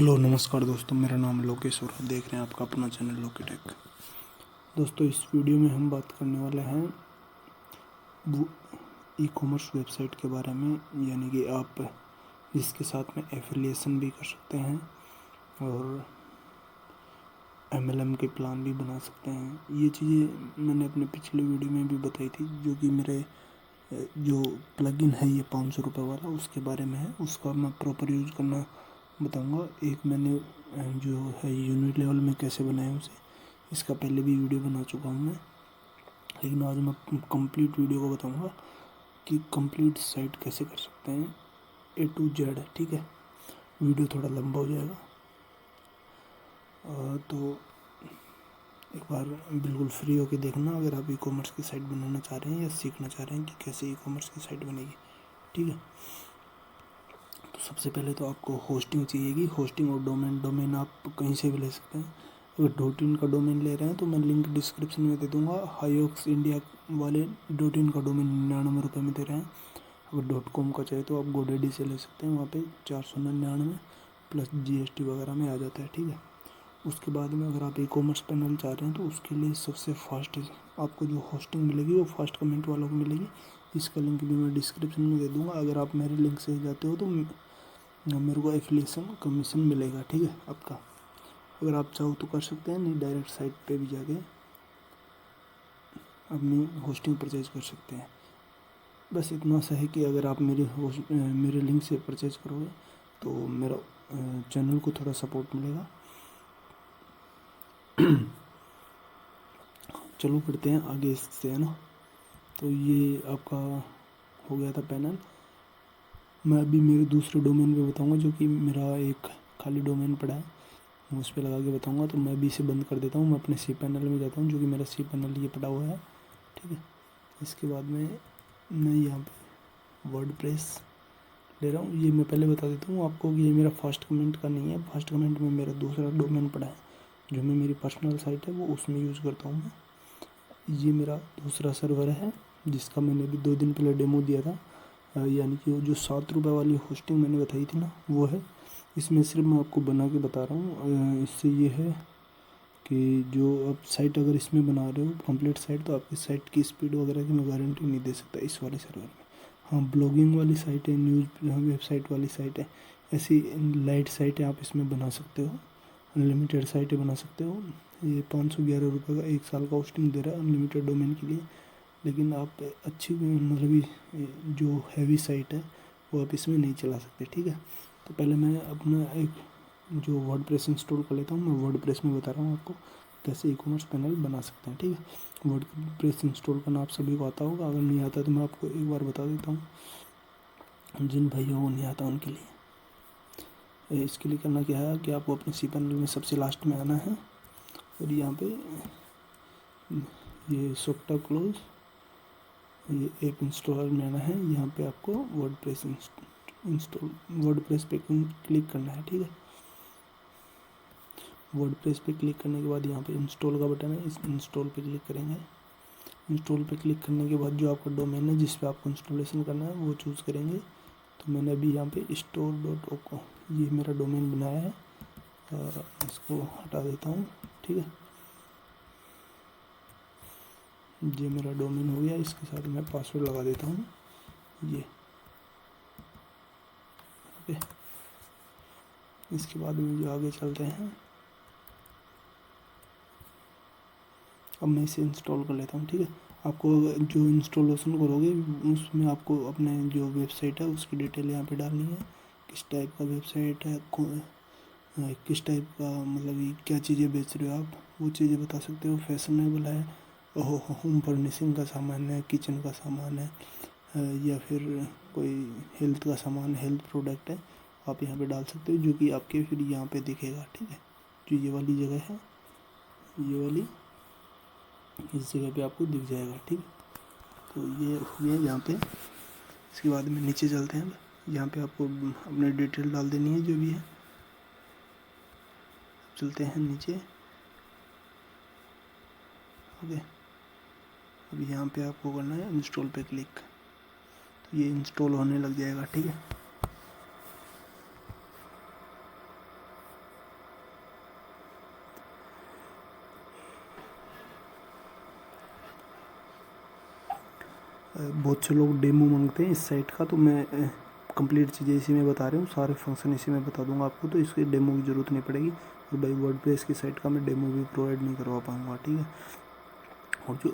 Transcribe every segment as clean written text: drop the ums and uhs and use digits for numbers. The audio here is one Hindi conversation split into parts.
हेलो नमस्कार दोस्तों, मेरा नाम लोकेश और आप देख रहे हैं आपका अपना चैनल लोकी टेक। दोस्तों, इस वीडियो में हम बात करने वाले हैं वो ई कॉमर्स वेबसाइट के बारे में, यानी कि आप जिसके साथ में एफिलिएशन भी कर सकते हैं और एमएलएम के प्लान भी बना सकते हैं। ये चीज़ें मैंने अपने पिछले वीडियो में भी बताई थी, जो कि मेरे जो प्लगइन है ये 500 रुपये वाला, उसके बारे में है। उसका मैं प्रॉपर यूज़ करना बताऊंगा। एक मैंने जो है यूनिट लेवल में कैसे बनाया उसे, इसका पहले भी वीडियो बना चुका हूँ मैं, लेकिन आज मैं कंप्लीट वीडियो को बताऊंगा कि कंप्लीट साइट कैसे कर सकते हैं A to Z। ठीक है, वीडियो थोड़ा लंबा हो जाएगा, तो एक बार बिल्कुल फ्री होकर देखना अगर आप ई कॉमर्स की साइट बनाना चाह रहे हैं या सीखना चाह रहे हैं कि कैसे ई कॉमर्स की साइट बनेगी। ठीक है, तो सबसे पहले तो आपको होस्टिंग चाहिएगी। होस्टिंग और डोमेन आप कहीं से भी ले सकते हैं। अगर .in का डोमेन ले रहे हैं तो मैं लिंक डिस्क्रिप्शन में दे दूंगा। हाईओक्स इंडिया वाले .in का डोमेन 99 रुपये में दे रहे हैं। अगर .com का चाहिए तो आप GoDaddy से ले सकते हैं, वहाँ पे 499 प्लस GST वगैरह में आ जाता है। ठीक है, उसके बाद में अगर आप ई कॉमर्स पैनल चाह रहे हैं तो उसके लिए सबसे फास्ट आपको जो होस्टिंग मिलेगी वो फास्ट कमेंट वालों को मिलेगी। इसका लिंक भी मैं डिस्क्रिप्शन में दे दूंगा। अगर आप मेरे लिंक से जाते हो तो मेरे को एफिलिएशन कमीशन मिलेगा। ठीक है, आपका अगर आप चाहो तो कर सकते हैं, नहीं डायरेक्ट साइट पे भी जाके अपनी होस्टिंग परचेज कर सकते हैं। बस इतना सा है कि अगर आप मेरे लिंक से परचेज करोगे तो मेरा चैनल को थोड़ा सपोर्ट मिलेगा। चलो करते हैं आगे इससे, है ना। तो ये आपका हो गया था पैनल। मैं अभी मेरे दूसरे डोमेन पे बताऊंगा, जो कि मेरा एक खाली डोमेन पड़ा है, मैं उस पर लगा के बताऊंगा। तो मैं अभी इसे बंद कर देता हूँ, मैं अपने सी पैनल में जाता हूँ, जो कि मेरा सी पैनल ये पड़ा हुआ है। ठीक है, इसके बाद में मैं यहाँ पे वर्डप्रेस ले रहा हूँ। ये मैं पहले बता देता हूँ आपको कि ये मेरा फर्स्ट कमेंट का नहीं है। फर्स्ट कमेंट में मेरा दूसरा डोमेन पड़ा है, जो मैं मेरी पर्सनल साइट है वो उसमें यूज़ करता हूँ मैं। ये मेरा दूसरा सर्वर है, जिसका मैंने अभी 2 दिन पहले डेमो दिया था। यानी कि वो जो 7 रुपये वाली होस्टिंग मैंने बताई थी ना, वो है। इसमें सिर्फ मैं आपको बना के बता रहा हूँ। इससे ये है कि जो आप साइट अगर इसमें बना रहे हो कंप्लीट साइट, तो आपकी साइट की स्पीड वगैरह की मैं गारंटी नहीं दे सकता इस वाले सर्वर में। हाँ, ब्लॉगिंग वाली साइट है, न्यूज़ वेबसाइट वाली साइट है, ऐसी लाइट साइटें आप इसमें बना सकते हो, अनलिमिटेड साइटें बना सकते हो। ये 511 रुपये का 1 साल का होस्टिंग दे रहा है अनलिमिटेड डोमेन के लिए। लेकिन आप अच्छी मतलब जो हैवी साइट है वो आप इसमें नहीं चला सकते। ठीक है, तो पहले मैं अपना एक जो वर्डप्रेस इंस्टॉल कर लेता हूँ। मैं वर्डप्रेस में बता रहा हूँ आपको कैसे ई कॉमर्स पैनल बना सकते हैं। ठीक है, वर्डप्रेस इंस्टॉल करना आप सभी को आता होगा। अगर नहीं आता तो मैं आपको एक बार बता देता हूँ, जिन भाइयों को नहीं आता उनके लिए। इसके लिए करना क्या है कि आपको अपने सी पैनल में सबसे लास्ट में आना है और यहाँ पे ये सॉफ्टवेयर क्लोज, ये ऐप इंस्टॉलर में आना है। यहाँ पे आपको वर्डप्रेस पे क्लिक करना है। ठीक है, वर्डप्रेस पे क्लिक करने के बाद यहाँ पे इंस्टॉल का बटन है, इस इंस्टॉल पे क्लिक करेंगे। इंस्टॉल पे क्लिक करने के बाद जो आपका डोमेन है जिस पे आपको इंस्टॉलेशन करना है वो चूज़ करेंगे। तो मैंने अभी यहाँ पे store.oco ये मेरा डोमेन बनाया है, इसको हटा देता हूँ। ठीक है, ये मेरा डोमेन हो गया। इसके साथ मैं पासवर्ड लगा देता हूँ ये। ओके, इसके बाद में जो आगे चलते हैं, अब मैं इसे इंस्टॉल कर लेता हूँ। ठीक है, आपको जो इंस्टॉलेशन करोगे उसमें आपको अपने जो वेबसाइट है उसकी डिटेल यहाँ पे डालनी है। किस टाइप का वेबसाइट है, किस टाइप का मतलब ये क्या चीज़ें बेच रहे हो आप, वो चीज़ें बता सकते हो। फैशनेबल है, होम फर्निशिंग का सामान है, किचन का सामान है, या फिर कोई हेल्थ का सामान, हेल्थ प्रोडक्ट है, आप यहाँ पे डाल सकते हो, जो कि आपके फिर यहाँ पे दिखेगा। ठीक है, जो ये वाली जगह है, ये वाली इस जगह पे आपको दिख जाएगा। ठीक है, तो ये हो गया यहाँ पे। इसके बाद में नीचे चलते हैं। यहाँ पे आपको अपने डिटेल डाल देनी है जो भी है। चलते हैं नीचे। ओके, अब यहाँ पे आपको करना है इंस्टॉल पे क्लिक, तो ये इंस्टॉल होने लग जाएगा। ठीक है, बहुत से लोग डेमो मांगते हैं इस साइट का, तो मैं कंप्लीट चीज़ें इसी में बता रहा हूँ, सारे फंक्शन इसी में बता दूंगा आपको, तो इसकी डेमो की ज़रूरत नहीं पड़ेगी। और भाई वर्डप्रेस की साइट का मैं डेमो भी प्रोवाइड नहीं करवा पाऊँगा, ठीक है। और जो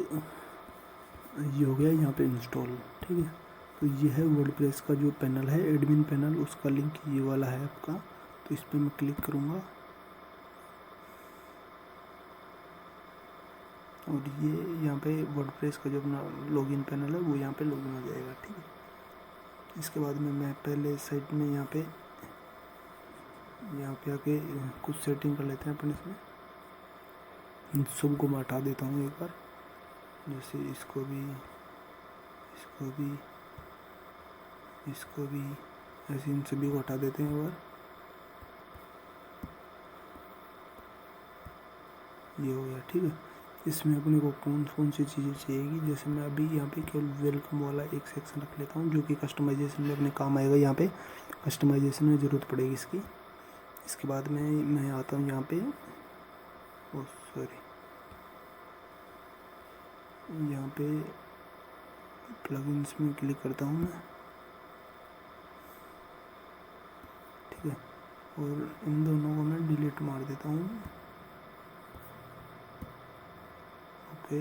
ये हो गया यहाँ पे इंस्टॉल, ठीक है। तो ये है वर्डप्रेस का जो पैनल है, एडमिन पैनल, उसका लिंक ये वाला है आपका। तो इस पर मैं क्लिक करूँगा और ये यहाँ पे वर्डप्रेस का जो अपना लॉगिन पैनल है वो यहाँ पे लॉगिन हो जाएगा, ठीक है। इसके बाद में मैं पहले साइट में यहाँ पे आके कुछ सेटिंग कर लेते हैं अपन इसमें। इन सबको मैं हटा देता हूँ एक बार, जैसे इसको भी, ऐसे इन सभी को हटा देते हैं एक बार। ये हो गया, ठीक है। इसमें अपने को कौन सी चीज़ें चाहिएगी, जैसे मैं अभी यहाँ पे केवल वेलकम वाला एक सेक्शन रख लेता हूँ, जो कि कस्टमाइजेशन में अपने काम आएगा। यहाँ पे कस्टमाइजेशन में ज़रूरत पड़ेगी इसकी। इसके बाद में मैं आता हूँ यहाँ पे, ओ सॉरी, यहाँ पे प्लगइन्स में क्लिक करता हूँ मैं, ठीक है। और इन दोनों को मैं डिलीट मार देता हूँ, ओके,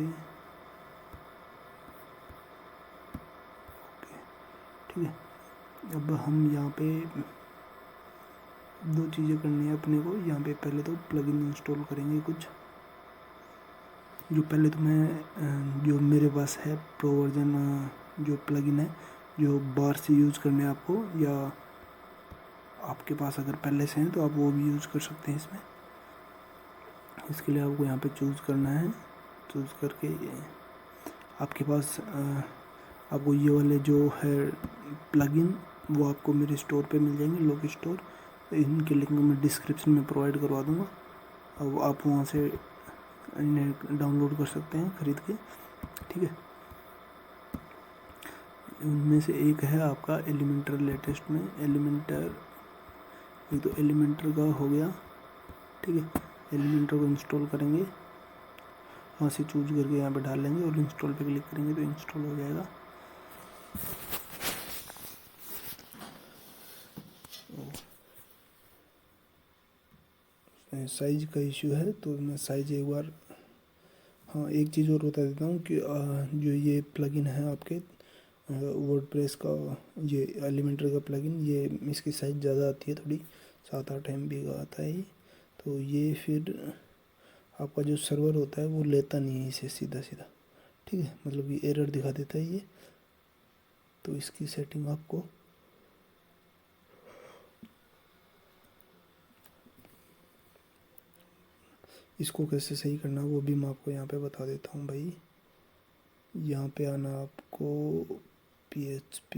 ठीक है। अब हम यहाँ पे दो चीज़ें करनी है अपने को। यहाँ पे पहले तो प्लगइन इंस्टॉल करेंगे कुछ, जो पहले तो मैं जो मेरे पास है प्रो वर्जन जो प्लगइन है, जो बार से यूज़ करने हैं आपको, या आपके पास अगर पहले से हैं तो आप वो भी यूज़ कर सकते हैं इसमें। इसके लिए आपको यहाँ पे चूज़ करना है, चूज़ करके आपके पास आपको ये वाले जो है प्लगइन वो आपको मेरे स्टोर पे मिल जाएंगे, लोग स्टोर। इनके लिंक मैं डिस्क्रिप्शन में प्रोवाइड करवा दूँगा, अब आप वहाँ से इन्हें डाउनलोड कर सकते हैं ख़रीद के, ठीक है। उनमें से एक है आपका एलिमेंटर। लेटेस्ट में एलिमेंटर, एक तो एलिमेंटर का हो गया, ठीक है। एलिमेंटर को इंस्टॉल करेंगे, वहाँ से चूज करके यहाँ पे डाल लेंगे और इंस्टॉल पे क्लिक करेंगे तो इंस्टॉल हो जाएगा। साइज का इशू है तो मैं साइज एक बार, हाँ एक चीज़ और बता देता हूँ कि जो ये प्लगइन है आपके वर्डप्रेस का, ये एलिमेंटर का प्लगइन, ये इसकी साइज़ ज़्यादा आती है थोड़ी, 7-8 MB का आता है ये। तो ये फिर आपका जो सर्वर होता है वो लेता नहीं है इसे सीधा, ठीक है, मतलब ये एरर दिखा देता है ये। तो इसकी सेटिंग आपको इसको कैसे सही करना वो भी मैं आपको यहाँ पे बता देता हूँ भाई। यहाँ पे आना आपको PHP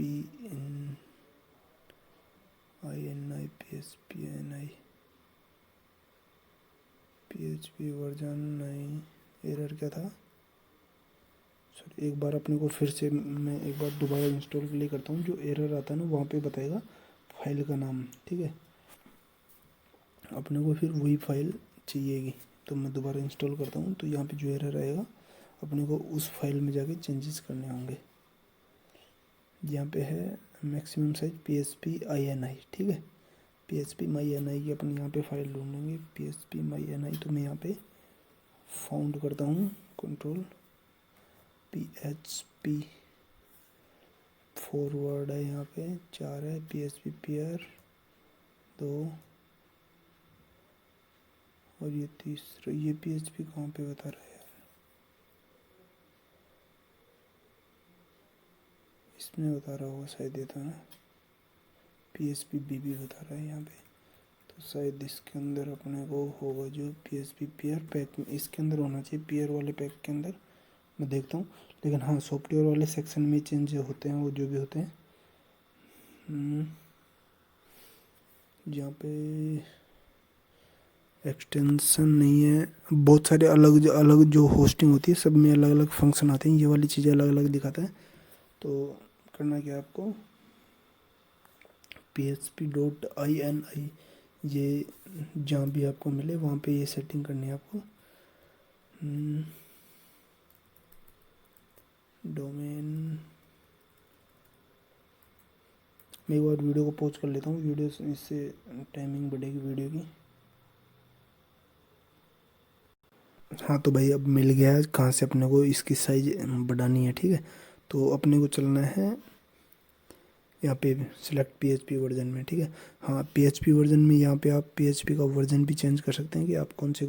वर्जन 9, एरर क्या था सर, एक बार अपने को फिर से मैं एक बार दोबारा इंस्टॉल के लिए करता हूँ। जो एरर आता है ना वहाँ पे बताएगा फाइल का नाम, ठीक है। अपने को फिर वही फाइल चाहिएगी, तो मैं दोबारा इंस्टॉल करता हूँ। तो यहाँ पे जो एरर आएगा अपने को उस फाइल में जाके चेंजेस करने होंगे। यहाँ पे है मैक्सिमम साइज PHP ini, ठीक है। PHP ini की अपन यहाँ पे फाइल ढूंढेंगे, PHP ini। तो मैं यहाँ पे फाउंड करता हूँ, कंट्रोल PHP फॉरवर्ड है, यहाँ पे 4 है, PHP पेयर 2 और ये तीसरा, ये PHP कहाँ पे बता रहा है यार, इसमें बता रहा होगा शायद, ये था ना PHP BB बता रहा है यहाँ पे। तो शायद इसके अंदर अपने को होगा जो PHP पेयर पैक, इसके अंदर होना चाहिए, पेयर वाले पैक के अंदर। मैं देखता हूँ, लेकिन हाँ सॉफ्टवेयर वाले सेक्शन में चेंज होते हैं वो जो भी होते हैं। यहाँ पे एक्सटेंशन नहीं है, बहुत सारे अलग अलग जो होस्टिंग होती है सब में अलग अलग फंक्शन आते हैं, ये वाली चीज़ें अलग अलग दिखाता है। तो करना क्या है आपको, php.ini, ये जहाँ भी आपको मिले वहाँ पे ये सेटिंग करनी है आपको। डोमेन मैं एक बार वीडियो को पॉज कर लेता हूँ, वीडियो इससे टाइमिंग बढ़ेगी वीडियो की। हाँ तो भाई अब मिल गया है कहाँ से अपने को इसकी साइज बढ़ानी है, ठीक है। तो अपने को चलना है यहाँ पे सिलेक्ट पीएचपी वर्जन में, ठीक है। हाँ पीएचपी वर्जन में यहाँ पे आप पीएचपी का वर्जन भी चेंज कर सकते हैं कि आप कौन से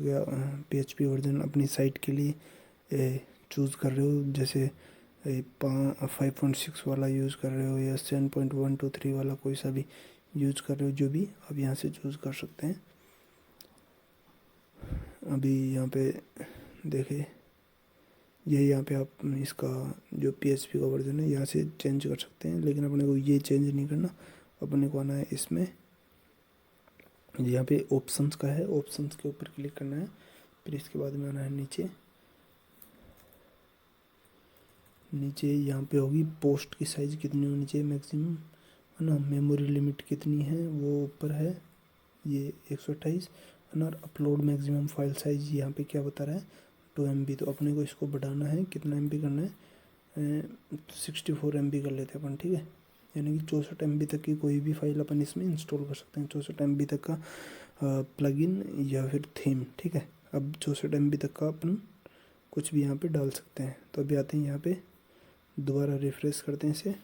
पीएचपी वर्जन अपनी साइट के लिए चूज़ कर रहे हो। जैसे 5.6 वाला यूज़ कर रहे हो या 7.123 वाला कोई सा भी यूज़ कर रहे हो, जो भी आप यहाँ से चूज़ कर सकते हैं। अभी यहाँ पे देखिए ये यहाँ पे आप इसका जो पीएचपी का वर्जन है यहाँ से चेंज कर सकते हैं, लेकिन अपने को ये चेंज नहीं करना। अपने को आना है इसमें, यहाँ पे ऑप्शंस का है, ऑप्शंस के ऊपर क्लिक करना है। फिर इसके बाद में आना है नीचे, नीचे यहाँ पे होगी पोस्ट की साइज़ कितनी होनी चाहिए मैक्सिमम, है ना। मेमोरी लिमिट कितनी है वो ऊपर है, ये 128 है ना। अपलोड मैक्सिमम फाइल साइज़ यहाँ पे क्या बता रहा है 2 MB। तो अपने को इसको बढ़ाना है, कितना MB करना है 64 MB कर लेते हैं अपन, ठीक है। यानी कि 64 MB तक की कोई भी फाइल अपन इसमें इंस्टॉल कर सकते हैं, 64 MB तक का प्लगइन या फिर थीम, ठीक है। अब 64 MB तक का अपन कुछ भी यहाँ पे डाल सकते हैं। तो अभी आते हैं यहाँ पे, दोबारा रिफ्रेश करते हैं इसे।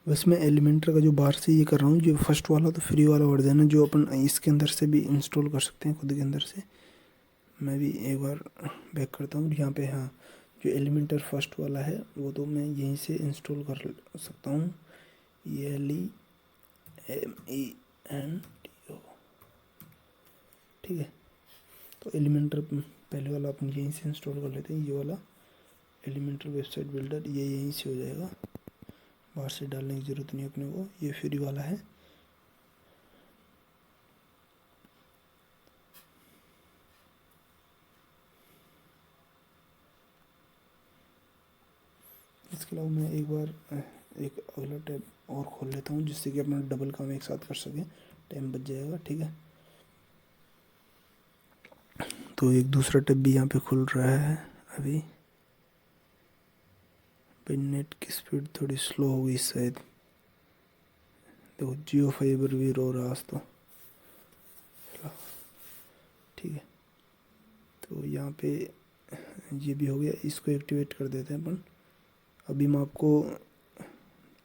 बस मैं एलिमेंटर का जो बाहर से ये कर रहा हूँ, जो फर्स्ट वाला तो फ्री वाला वर्जन है, जो अपन इसके अंदर से भी इंस्टॉल कर सकते हैं खुद के अंदर से। मैं भी एक बार बैक करता हूँ यहाँ पे। हाँ जो एलिमेंटर फर्स्ट वाला है वो तो मैं यहीं से इंस्टॉल कर सकता हूँ, ELEMENTO, ठीक है। तो एलिमेंटर पहले वाला अपन यहीं से इंस्टॉल कर लेते हैं, ये वाला एलिमेंटर वेबसाइट बिल्डर, ये यहीं से हो जाएगा, बाहर से डालने की ज़रूरत नहीं अपने को। ये फ्री वाला है। इसके अलावा मैं एक बार एक अगला टैब और खोल लेता हूँ, जिससे कि अपना डबल काम एक साथ कर सकें, टाइम बच जाएगा, ठीक है। तो एक दूसरा टैब भी यहाँ पे खुल रहा है अभी। भाई नेट की स्पीड थोड़ी स्लो हो गई शायद, देखो जियो फाइबर भी रो रहा आज तो, ठीक है। तो यहाँ पे ये भी हो गया, इसको एक्टिवेट कर देते हैं अपन। अभी मैं आपको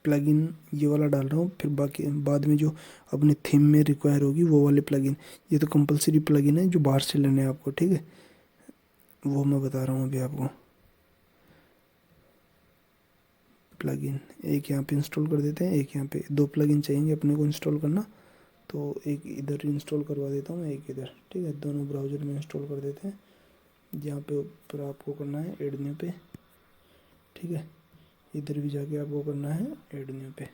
प्लगइन ये वाला डाल रहा हूँ, फिर बाकी बाद में जो अपने थीम में रिक्वायर होगी वो वाले प्लगइन, ये तो कंपलसरी प्लगइन है जो बाहर से लेने हैं आपको, ठीक है। वो मैं बता रहा हूँ अभी आपको। प्लगइन एक यहाँ पे इंस्टॉल कर देते हैं, एक यहाँ पे, 2 प्लगइन चाहिए अपने को इंस्टॉल करना। तो एक इधर इंस्टॉल करवा देता हूँ, एक इधर, ठीक है। दोनों ब्राउज़र में इंस्टॉल कर देते हैं। यहाँ पे ऊपर आपको करना है ऐड न्यू पे, ठीक है। इधर भी जाके आपको करना है ऐड न्यू पे,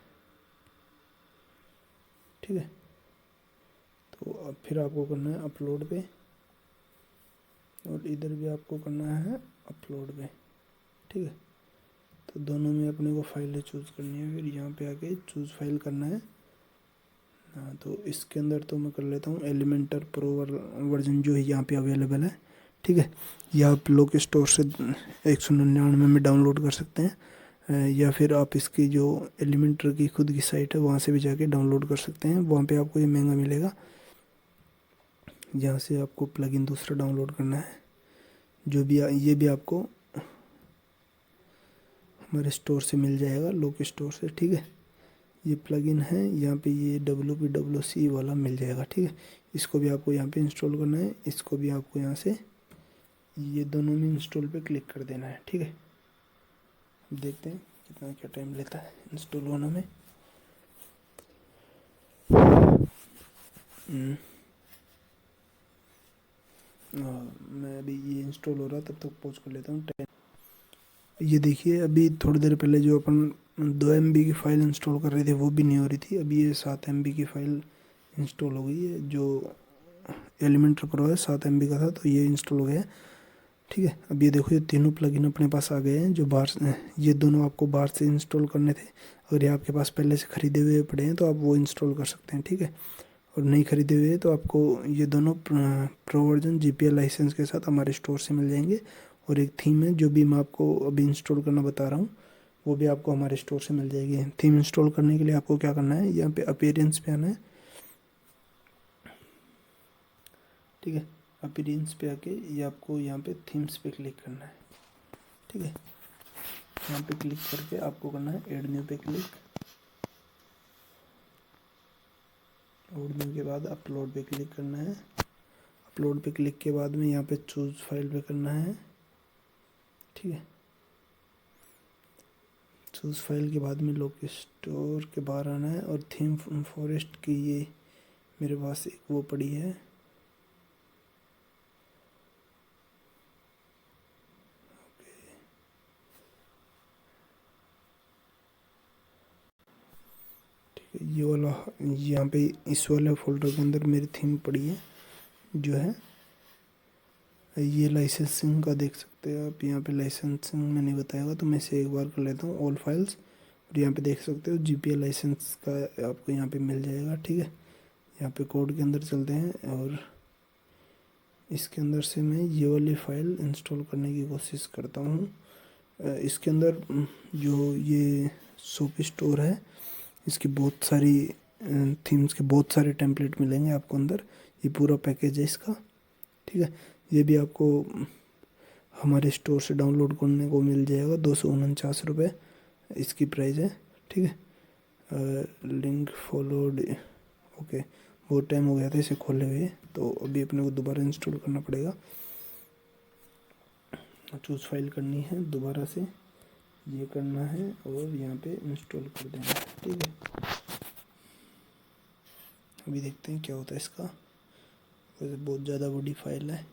ठीक है। तो अब फिर आपको करना है अपलोड पे, और इधर भी आपको करना है अपलोड पे, ठीक है। तो दोनों में अपने को फाइलें चूज़ करनी है, फिर यहाँ पे आके चूज़ फाइल करना है। हाँ तो इसके अंदर तो मैं कर लेता हूँ एलिमेंटर प्रो वर्जन जो है यहाँ पे अवेलेबल है, ठीक है। या आप लोग स्टोर से 199 में डाउनलोड कर सकते हैं, या फिर आप इसकी जो एलिमेंटर की खुद की साइट है वहाँ से भी जाके डाउनलोड कर सकते हैं। वहाँ पे आपको ये महंगा मिलेगा। यहाँ से आपको प्लगइन दूसरा डाउनलोड करना है, जो भी ये भी आपको हमारे स्टोर से मिल जाएगा, लोक स्टोर से, ठीक है। ये प्लगइन है यहाँ पे, ये WPWC वाला मिल जाएगा, ठीक है। इसको भी आपको यहाँ पे इंस्टॉल करना है, इसको भी आपको यहाँ से ये दोनों में इंस्टॉल पे क्लिक कर देना है, ठीक है। देखते हैं कितना क्या टाइम लेता है इंस्टॉल होने में। मैं अभी ये इंस्टॉल हो रहा तब तक पॉज कर लेता हूँ टाइम। ये देखिए अभी थोड़ी देर पहले जो अपन 2 MB की फ़ाइल इंस्टॉल कर रहे थे वो भी नहीं हो रही थी, अभी ये 7 MB की फ़ाइल इंस्टॉल हो गई है। जो एलिमेंटर प्रो है 7 MB का था, तो ये इंस्टॉल हो गया है, ठीक है। अब ये देखो ये तीनों प्लगइन अपने पास आ गए हैं, जो बाहर से, ये दोनों आपको बाहर से इंस्टॉल करने थे। अगर ये आपके पास पहले से ख़रीदे हुए पड़े हैं तो आप वो इंस्टॉल कर सकते हैं, ठीक है। और नहीं ख़रीदे हुए तो आपको ये दोनों प्रो वर्जन GPL लाइसेंस के साथ हमारे स्टोर से मिल जाएंगे। और एक थीम है जो भी मैं आपको अभी इंस्टॉल करना बता रहा हूँ, वो भी आपको हमारे स्टोर से मिल जाएगी। थीम इंस्टॉल करने के लिए आपको क्या करना है, यहाँ पे अपीयरेंस पे आना है, ठीक है। अपीयरेंस पे आके ये आपको यहाँ पे थीम्स पे क्लिक करना है, ठीक है। यहाँ पे क्लिक करके आपको करना है ऐड न्यू पे क्लिक। ऐड न्यू के बाद अपलोड पे क्लिक करना है। अपलोड पे क्लिक के बाद में यहाँ पे चूज़ फाइल पे करना है, ठीक है। चूज़ फाइल के बाद में लोग स्टोर के बाहर आना है और थीम फॉरेस्ट की ये मेरे पास एक वो पड़ी है, ठीक है। ये वाला यहाँ पे इस वाले फोल्डर के अंदर मेरी थीम पड़ी है जो है ये लाइसेंसिंग का, देख सकते हैं आप। यहाँ पे लाइसेंसिंग में नहीं बताएगा तो मैं इसे एक बार कर लेता हूँ ऑल फाइल्स, और यहाँ पे देख सकते हो GPL लाइसेंस का आपको यहाँ पे मिल जाएगा, ठीक है। यहाँ पे कोड के अंदर चलते हैं और इसके अंदर से मैं ये वाली फ़ाइल इंस्टॉल करने की कोशिश करता हूँ। इसके अंदर जो ये सोप स्टोर है इसकी बहुत सारी थीम्स के बहुत सारे टेम्पलेट मिलेंगे आपको अंदर। ये पूरा पैकेज है इसका, ठीक है। ये भी आपको हमारे स्टोर से डाउनलोड करने को मिल जाएगा, 249 रुपये इसकी प्राइस है, ठीक है। Link followed, okay. बहुत टाइम हो गया था इसे खोले हुए, तो अभी अपने को दोबारा इंस्टॉल करना पड़ेगा। चूज़ फाइल करनी है, दोबारा से ये करना है और यहाँ पे इंस्टॉल कर देना है, ठीक है। अभी देखते हैं क्या होता है इसका। वैसे बहुत ज़्यादा बड़ी फाइल है,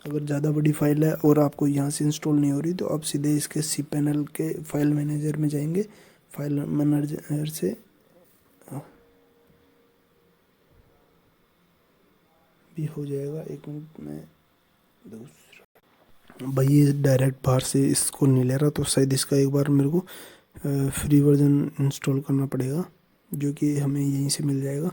अगर ज़्यादा बड़ी फाइल है और आपको यहाँ से इंस्टॉल नहीं हो रही तो आप सीधे इसके cPanel के फाइल मैनेजर में जाएंगे। फाइल मैनेजर से भी हो जाएगा, 1 मिनट में। दूसरा भाई ये डायरेक्ट बाहर से इसको नहीं ले रहा, तो शायद इसका एक बार मेरे को फ्री वर्जन इंस्टॉल करना पड़ेगा जो कि हमें यहीं से मिल जाएगा।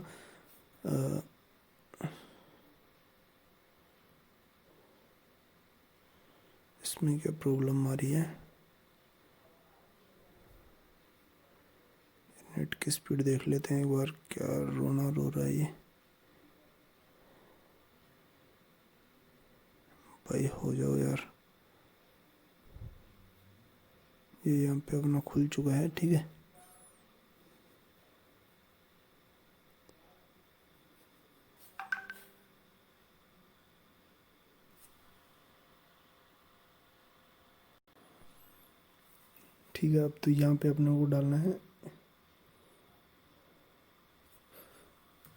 इसमें क्या प्रॉब्लम आ रही है, नेट की स्पीड देख लेते हैं एक बार, क्या रोना रो रहा है ये। भाई हो जाओ यार, ये यहाँ पे अपना खुल चुका है, ठीक है। ठीक है, अब तो यहाँ पे अपने को डालना है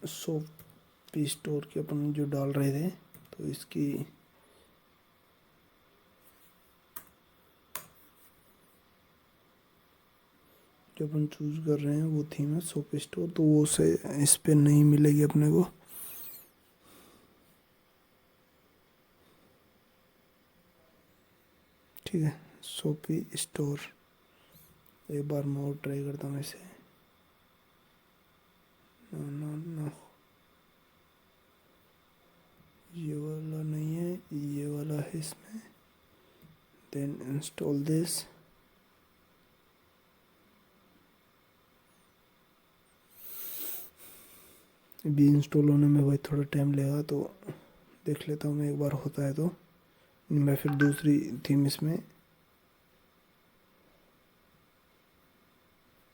सोप स्टोर के, अपन जो डाल रहे थे, तो इसकी जो अपन चूज कर रहे हैं वो थीम है सोप स्टोर, तो वो से इस पे नहीं मिलेगी अपने को। ठीक है, सोपी स्टोर एक बार मैं और ट्राई करता हूँ इसे। नो नो नो, ये वाला नहीं है, ये वाला है इसमें। Then install this. भी इंस्टॉल होने में भाई थोड़ा टाइम लगेगा, तो देख लेता हूँ मैं एक बार होता है तो मैं फिर दूसरी थीम इसमें।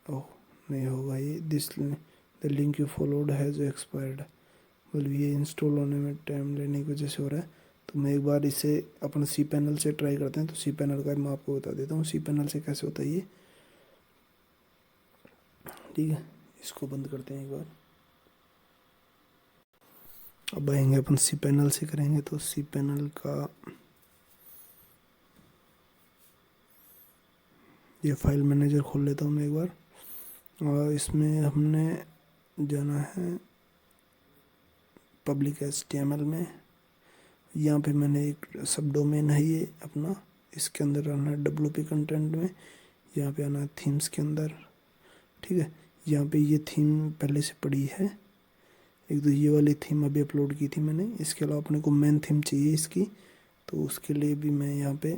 ओह नहीं होगा ये, this the link you followed has expired. मतलब ये इंस्टॉल होने में टाइम लेने की वजह से हो रहा है। तो मैं एक बार इसे अपन cPanel से ट्राई करते हैं। तो cPanel का मैं आपको बता देता हूँ cPanel से कैसे होता है ये, ठीक है। इसको बंद करते हैं एक बार। अब आएंगे अपन cPanel से करेंगे, तो cPanel का ये फाइल मैनेजर खोल लेता हूँ मैं एक बार। और इसमें हमने जाना है पब्लिक HTML में। यहाँ पे मैंने एक सब डोमेन है ये अपना, इसके अंदर आना है WP कंटेंट में। यहाँ पे आना है थीम्स के अंदर, ठीक है। यहाँ पे ये थीम पहले से पड़ी है, एक तो ये वाली थीम अभी अपलोड की थी मैंने। इसके अलावा अपने को मेन थीम चाहिए इसकी, तो उसके लिए भी मैं यहाँ पे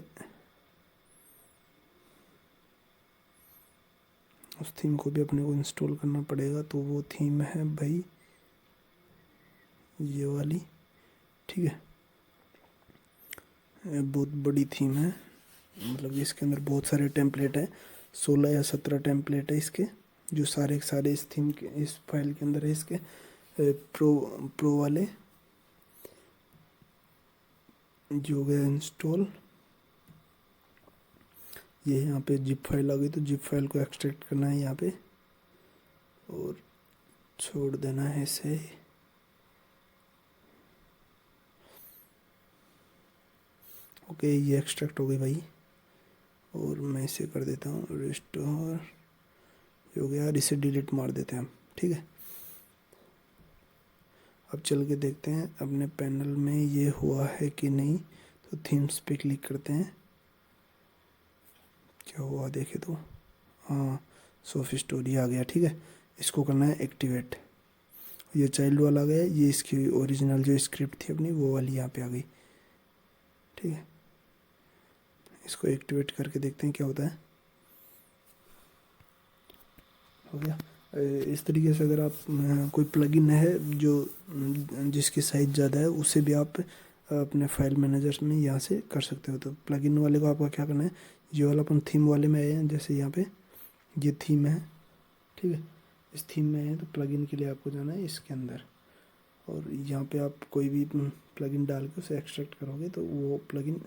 उस थीम को भी अपने को इंस्टॉल करना पड़ेगा। तो वो थीम है भाई ये वाली, ठीक है। ये बहुत बड़ी थीम है, मतलब इसके अंदर बहुत सारे टेम्पलेट है, 16 या 17 टेम्पलेट है इसके, जो सारे सारे इस थीम के इस फाइल के अंदर है। इसके प्रो वाले जो हो गया इंस्टॉल। ये यहाँ पे जिप फाइल आ गई, तो जिप फाइल को एक्सट्रैक्ट करना है यहाँ पे और छोड़ देना है इसे। ओके, ये एक्सट्रैक्ट हो गई भाई, और मैं इसे कर देता हूँ रिस्टोर। हो गया, और इसे डिलीट मार देते हैं हम, ठीक है। अब चल के देखते हैं अपने पैनल में ये हुआ है कि नहीं। तो थीम्स पे क्लिक करते हैं, क्या हुआ देखे तो, हाँ सोफी स्टोरी आ गया, ठीक है। इसको करना है एक्टिवेट। ये चाइल्ड वाला आ गया, ये इसकी ओरिजिनल जो स्क्रिप्ट थी अपनी वो वाली यहाँ पे आ गई, ठीक है। इसको एक्टिवेट करके देखते हैं क्या होता है। हो गया। इस तरीके से अगर आप कोई प्लगइन है जो जिसकी साइज़ ज़्यादा है, उसे भी आप अपने फाइल मैनेजर में यहाँ से कर सकते हो। तो प्लगइन वाले को आपका क्या करना है, ये वाला अपन थीम वाले में आए हैं, जैसे यहाँ पे ये थीम है, ठीक है। इस थीम में आए हैं तो प्लगइन के लिए आपको जाना है इसके अंदर, और यहाँ पे आप कोई भी प्लगइन डाल के उसे एक्सट्रैक्ट करोगे तो वो प्लगइन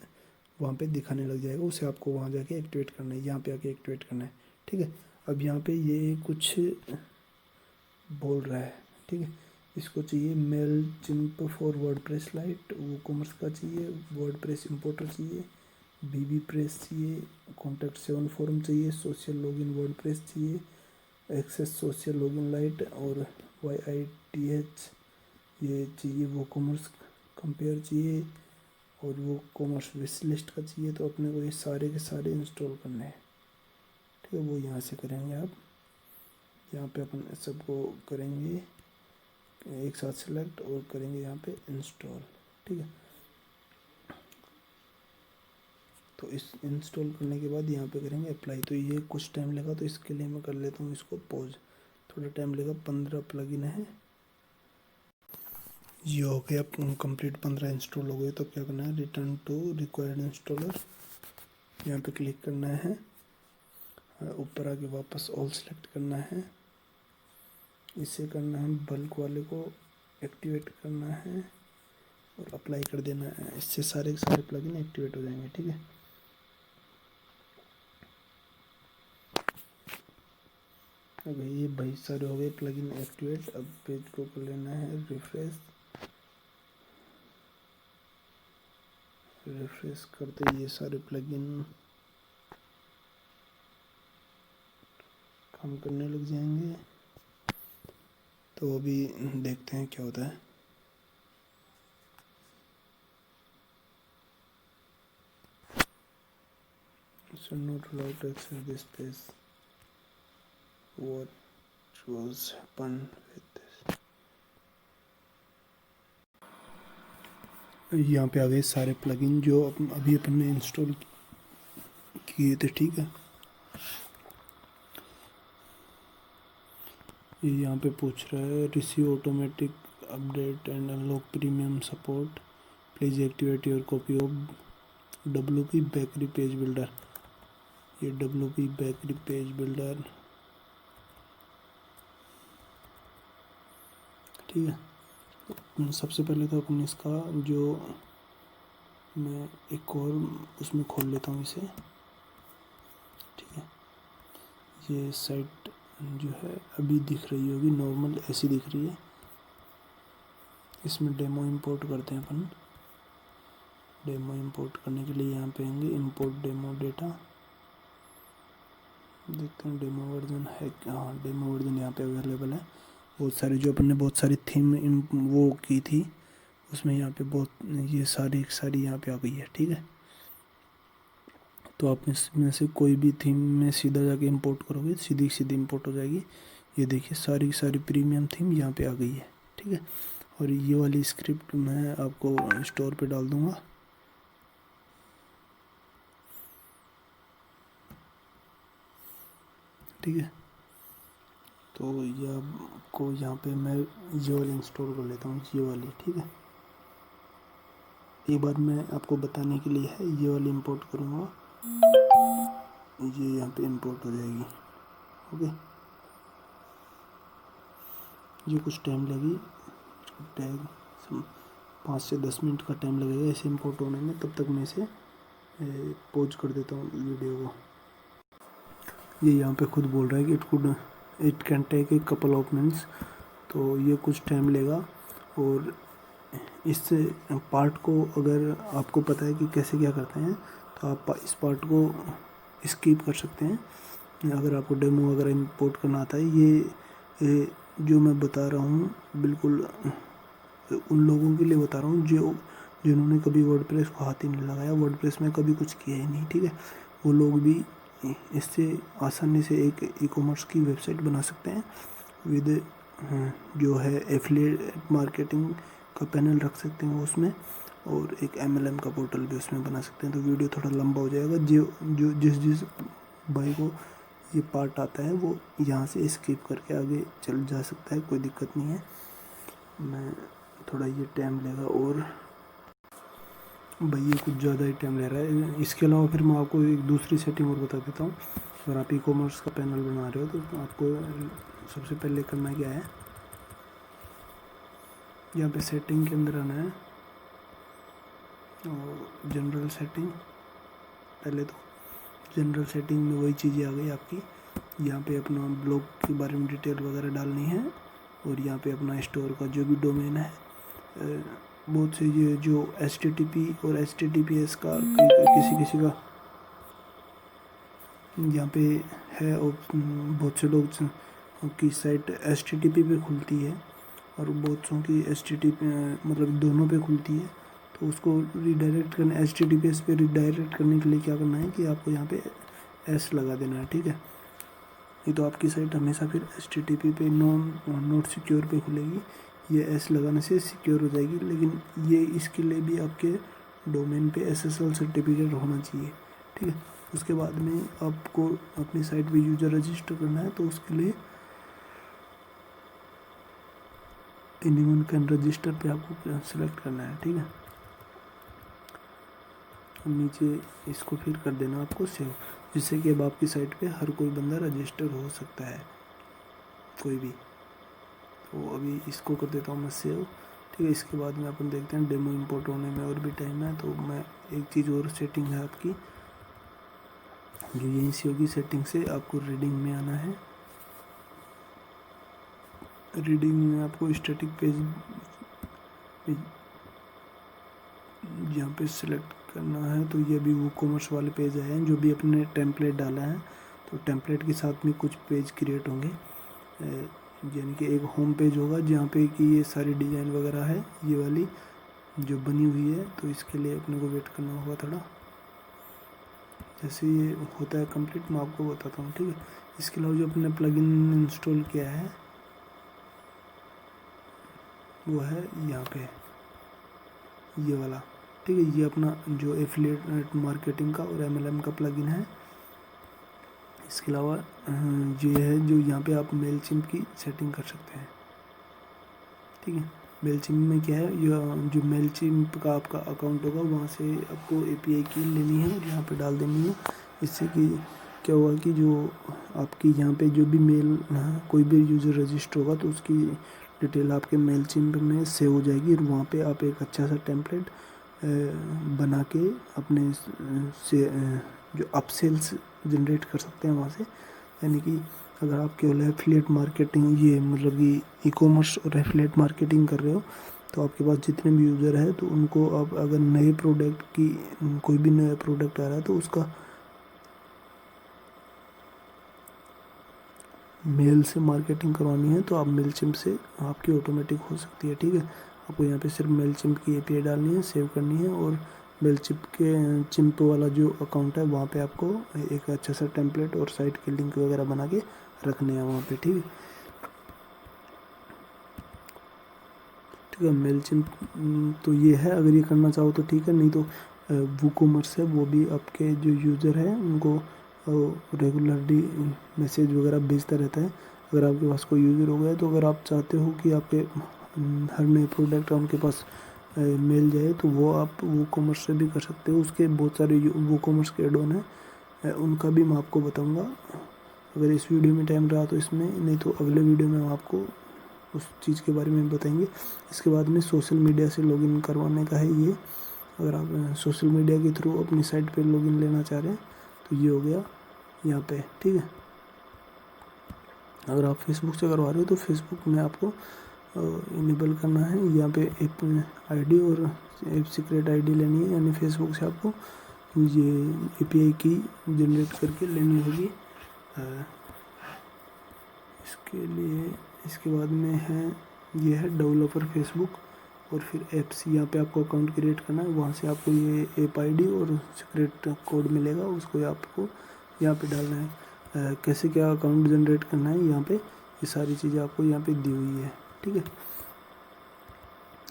वहाँ पे दिखाने लग जाएगा। उसे आपको वहाँ जाके एक्टिवेट करना है, यहाँ पे आके एक्टिवेट करना है, ठीक है। अब यहाँ पे ये कुछ बोल रहा है, ठीक है। इसको चाहिए Mailchimp for WordPress lite, WooCommerce का चाहिए, वर्डप्रेस इंपोर्टर चाहिए, बीबी प्रेस चाहिए, कॉन्टैक्ट 7 फॉर्म चाहिए, सोशल लॉगिन वर्डप्रेस चाहिए, एक्सेस सोशल लॉगिन लाइट, और YITH ये चाहिए, वो कॉमर्स कंपेयर चाहिए, और वो कॉमर्स विश लिस्ट का चाहिए। तो अपने को ये सारे के सारे इंस्टॉल करने हैं, ठीक है। वो यहाँ से करेंगे आप, यहाँ पे अपन सबको करेंगे एक साथ सेलेक्ट और करेंगे यहाँ पे इंस्टॉल, ठीक है। तो इस इंस्टॉल करने के बाद यहाँ पे करेंगे अप्लाई। तो ये कुछ टाइम लेगा, तो इसके लिए मैं कर लेता हूँ इसको पॉज, थोड़ा टाइम लेगा। 15 प्लगइन है, ये हो गया कंप्लीट, 15 इंस्टॉल हो गए। तो क्या करना है, रिटर्न टू रिक्वायर्ड इंस्टॉलर, यहाँ पे क्लिक करना है, ऊपर आके वापस ऑल सेलेक्ट करना है, इसे करना है बल्क वाले को एक्टिवेट करना है और अप्लाई कर देना है। इससे सारे के सारे प्लगइन एक्टिवेट हो जाएंगे, ठीक है। अब ये भाई सारे हो गए प्लगइन एक्टिवेट। अब पेज को कर लेना है रिफ्रेश करते ये सारे प्लगइन काम करने लग जाएंगे। तो अभी देखते हैं क्या होता है। So not allowed to access this page. What was happened with this? यहाँ पे आ गए सारे प्लगइन जो अभी अपन ने इंस्टॉल किए थे, ठीक है। ये यहाँ पे पूछ रहा है receive automatic update and unlock premium support, please activate your copy of WP bakery page builder. ये WP बेकरी पेज बिल्डर, ठीक है। सबसे पहले तो अपन इसका जो मैं एक और उसमें खोल लेता हूँ इसे, ठीक है। ये साइट जो है अभी दिख रही होगी, नॉर्मल ऐसी दिख रही है। इसमें डेमो इंपोर्ट करते हैं अपन। डेमो इंपोर्ट करने के लिए यहाँ पे आएंगे इंपोर्ट डेमो डेटा, देखते हैं डेमो वर्जन है। हाँ, डेमो वर्जन यहाँ पे अवेलेबल है। बहुत सारी जो अपन ने बहुत सारी थीम वो की थी, उसमें यहाँ पे बहुत ये सारी यहाँ पे आ गई है, ठीक है। तो आप इसमें से कोई भी थीम में सीधा जाके इंपोर्ट करोगे, सीधी सीधी इंपोर्ट हो जाएगी। ये देखिए सारी सारी प्रीमियम थीम यहाँ पे आ गई है, ठीक है। और ये वाली स्क्रिप्ट मैं आपको स्टोर पे डाल दूँगा, ठीक है। तो ये आपको यहाँ पे मैं ये वाली इंस्टॉल कर लेता हूँ, ये वाली, ठीक है। एक बार मैं आपको बताने के लिए है, ये वाली इंपोर्ट करूँगा, ये यहाँ पे इंपोर्ट हो जाएगी। ओके, ये कुछ टाइम लगेगी, टैग 5 से 10 मिनट का टाइम लगेगा इसे इंपोर्ट होने में। तब तक मैं इसे पॉज कर देता हूँ वीडियो को। ये यहाँ पे खुद बोल रहा है कि it can take a couple of minutes, तो ये कुछ टाइम लेगा। और इस पार्ट को अगर आपको पता है कि कैसे क्या करते हैं तो आप इस पार्ट को स्किप कर सकते हैं। अगर आपको डेमो वगैरह इंपोर्ट करना आता है, ये जो मैं बता रहा हूँ बिल्कुल उन लोगों के लिए बता रहा हूँ जिन्होंने कभी वर्डप्रेस को हाथ ही नहीं लगाया, वर्डप्रेस में कभी कुछ किया ही नहीं, ठीक है। वो लोग भी इससे आसानी से एक ई कॉमर्स की वेबसाइट बना सकते हैं विद जो है एफिलिएट मार्केटिंग का पैनल रख सकते हैं वो उसमें, और एक MLM का पोर्टल भी उसमें बना सकते हैं। तो वीडियो थोड़ा लंबा हो जाएगा। जो जिस भाई को ये पार्ट आता है वो यहाँ से स्किप करके आगे चल जा सकता है, कोई दिक्कत नहीं है। मैं थोड़ा ये टाइम लेगा और भाई ये कुछ ज़्यादा ही टाइम ले रहा है। इसके अलावा फिर मैं आपको एक दूसरी सेटिंग और बता देता हूँ। अगर आप ई कॉमर्स का पैनल बना रहे हो तो आपको सबसे पहले करना क्या है, यहाँ पे सेटिंग के अंदर आना है और जनरल सेटिंग। पहले तो जनरल सेटिंग में वही चीज़ें आ गई आपकी। यहाँ पे अपना ब्लॉग के बारे में डिटेल वगैरह डालनी है, और यहाँ पे अपना स्टोर का जो भी डोमेन है, बहुत से ये जो HTTP और HTTPS का किसी का यहाँ पे है, और बहुत से लोग की साइट HTTP पे खुलती है और बहुत सौ की HTTP मतलब दोनों पे खुलती है। तो उसको रीडायरेक्ट करने HTTPS पे रीडायरेक्ट करने के लिए क्या करना है कि आपको यहाँ पे S लगा देना है, ठीक है। नहीं तो आपकी साइट हमेशा फिर HTTP पे नॉट सिक्योर पे खुलेगी। ये S लगाने से सिक्योर हो जाएगी, लेकिन ये इसके लिए भी आपके डोमेन पे SSL सर्टिफिकेट होना चाहिए, ठीक है। उसके बाद में आपको अपनी साइट पे यूज़र रजिस्टर करना है, तो उसके लिए एनीवन कैन रजिस्टर पे आपको सेलेक्ट करना है, ठीक है। नीचे इसको फिर कर देना आपको सेव, जिससे कि अब आपकी साइट पे हर कोई बंदा रजिस्टर हो सकता है, कोई भी। तो अभी इसको कर देता हूँ मैं सेव, ठीक है। इसके बाद में अपन देखते हैं डेमो इंपोर्ट होने में और भी टाइम है। तो मैं एक चीज़ और सेटिंग है आपकी जो यहीं से होगी। सेटिंग से आपको रीडिंग में आना है। रीडिंग में आपको स्टैटिक पेज यहाँ पे सिलेक्ट करना है। तो ये भी वो कॉमर्स वाले पेज आए हैं, जो भी अपने टेम्पलेट डाला है तो टेम्पलेट के साथ में कुछ पेज क्रिएट होंगे, यानी कि एक होम पेज होगा जहाँ पे कि ये सारी डिज़ाइन वगैरह है, ये वाली जो बनी हुई है। तो इसके लिए अपने को वेट करना होगा थोड़ा। जैसे ये होता है कंप्लीट मैं आपको बताता हूँ, ठीक है। इसके अलावा जो अपने प्लगइन इंस्टॉल किया है वो है यहाँ पे ये वाला, ठीक है। ये अपना जो एफिलिएट मार्केटिंग का और MLM का प्लगइन है। इसके अलावा ये है जो यहाँ पे आप मेलचिम्प की सेटिंग कर सकते हैं, ठीक है। मेलचिम्प में क्या है, जो मेलचिम्प का आपका अकाउंट होगा वहाँ से आपको API की लेनी है और यहाँ पे डाल देनी है। इससे कि क्या होगा कि जो आपकी यहाँ पे जो भी मेल कोई भी यूज़र रजिस्टर होगा तो उसकी डिटेल आपके मेलचिम्प में सेव हो जाएगी, और वहाँ पे आप एक अच्छा सा टेम्पलेट बना के अपने से जो अपसेल्स जनरेट कर सकते हैं वहाँ से। यानी कि अगर आप केवल एफिलिएट मार्केटिंग ये मतलब कि ई कॉमर्स और एफिलिएट मार्केटिंग कर रहे हो तो आपके पास जितने भी यूज़र है तो उनको आप अगर नए प्रोडक्ट की कोई भी नया प्रोडक्ट आ रहा है तो उसका मेल से मार्केटिंग करवानी है तो आप मेलचिम्प से आपकी ऑटोमेटिक हो सकती है, ठीक है। आपको यहाँ पे सिर्फ मेलचिम्प की API डालनी है, सेव करनी है, और चिम्प वाला जो अकाउंट है वहाँ पे आपको एक अच्छा सा टेम्पलेट और साइट के लिंक वगैरह बना के रखने हैं वहाँ पे, ठीक है। ठीक है, मेलचिम्प तो ये है, अगर ये करना चाहो तो ठीक है, नहीं तो वूकॉमर्स है वो भी आपके जो यूज़र है उनको रेगुलरली मैसेज वगैरह भेजता रहता है। अगर आपके पास कोई यूज़र हो गया, तो अगर आप चाहते हो कि आपके हर नए प्रोडक्ट उनके पास मिल जाए, तो वो आप वो कॉमर्स से भी कर सकते हो। उसके बहुत सारे वो कॉमर्स के एड ऑन है, उनका भी मैं आपको बताऊंगा। अगर इस वीडियो में टाइम रहा तो इसमें, नहीं तो अगले वीडियो में हम आपको उस चीज़ के बारे में बताएंगे। इसके बाद में सोशल मीडिया से लॉगिन करवाने का है ये। अगर आप सोशल मीडिया के थ्रू अपनी साइट पे लॉगिन लेना चाह रहे हैं, तो ये हो गया यहाँ पे, ठीक है। अगर आप फेसबुक से करवा रहे हो, तो फेसबुक में आपको इनेबल करना है। यहाँ पे ऐप आईडी और ऐप सीक्रेट आईडी लेनी है, यानी फेसबुक से आपको ये एपीआई की जनरेट करके लेनी होगी। इसके लिए इसके बाद में है, ये है डेवलपर फेसबुक, और फिर ऐप्स। यहाँ पे आपको अकाउंट क्रिएट करना है, वहाँ से आपको ये ऐप आईडी और सीक्रेट कोड मिलेगा, उसको आपको यहाँ पे डालना है। कैसे क्या अकाउंट जनरेट करना है, यहाँ पे ये सारी चीज़ें आपको यहाँ पे दी हुई है, ठीक है।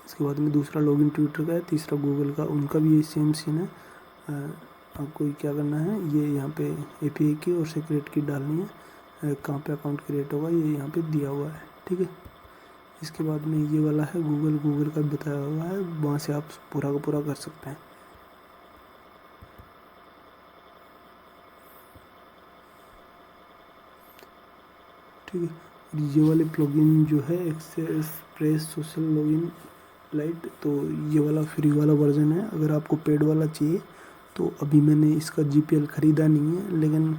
इसके बाद में दूसरा लॉगिन ट्विटर का है, तीसरा गूगल का, उनका भी ये सेम सीन है। आपको क्या करना है, ये यहाँ पे एपीआई की और सीक्रेट की डालनी है। कहाँ पे अकाउंट क्रिएट होगा, ये यहाँ पे दिया हुआ है, ठीक है। इसके बाद में ये वाला है गूगल का बताया हुआ है, वहाँ से आप पूरा का पूरा कर सकते हैं। ठीक है। ये वाले प्लगइन जो है एक्सप्रेस सोशल लॉगिन लाइट, तो ये वाला फ्री वाला वर्जन है। अगर आपको पेड वाला चाहिए, तो अभी मैंने इसका जीपीएल ख़रीदा नहीं है, लेकिन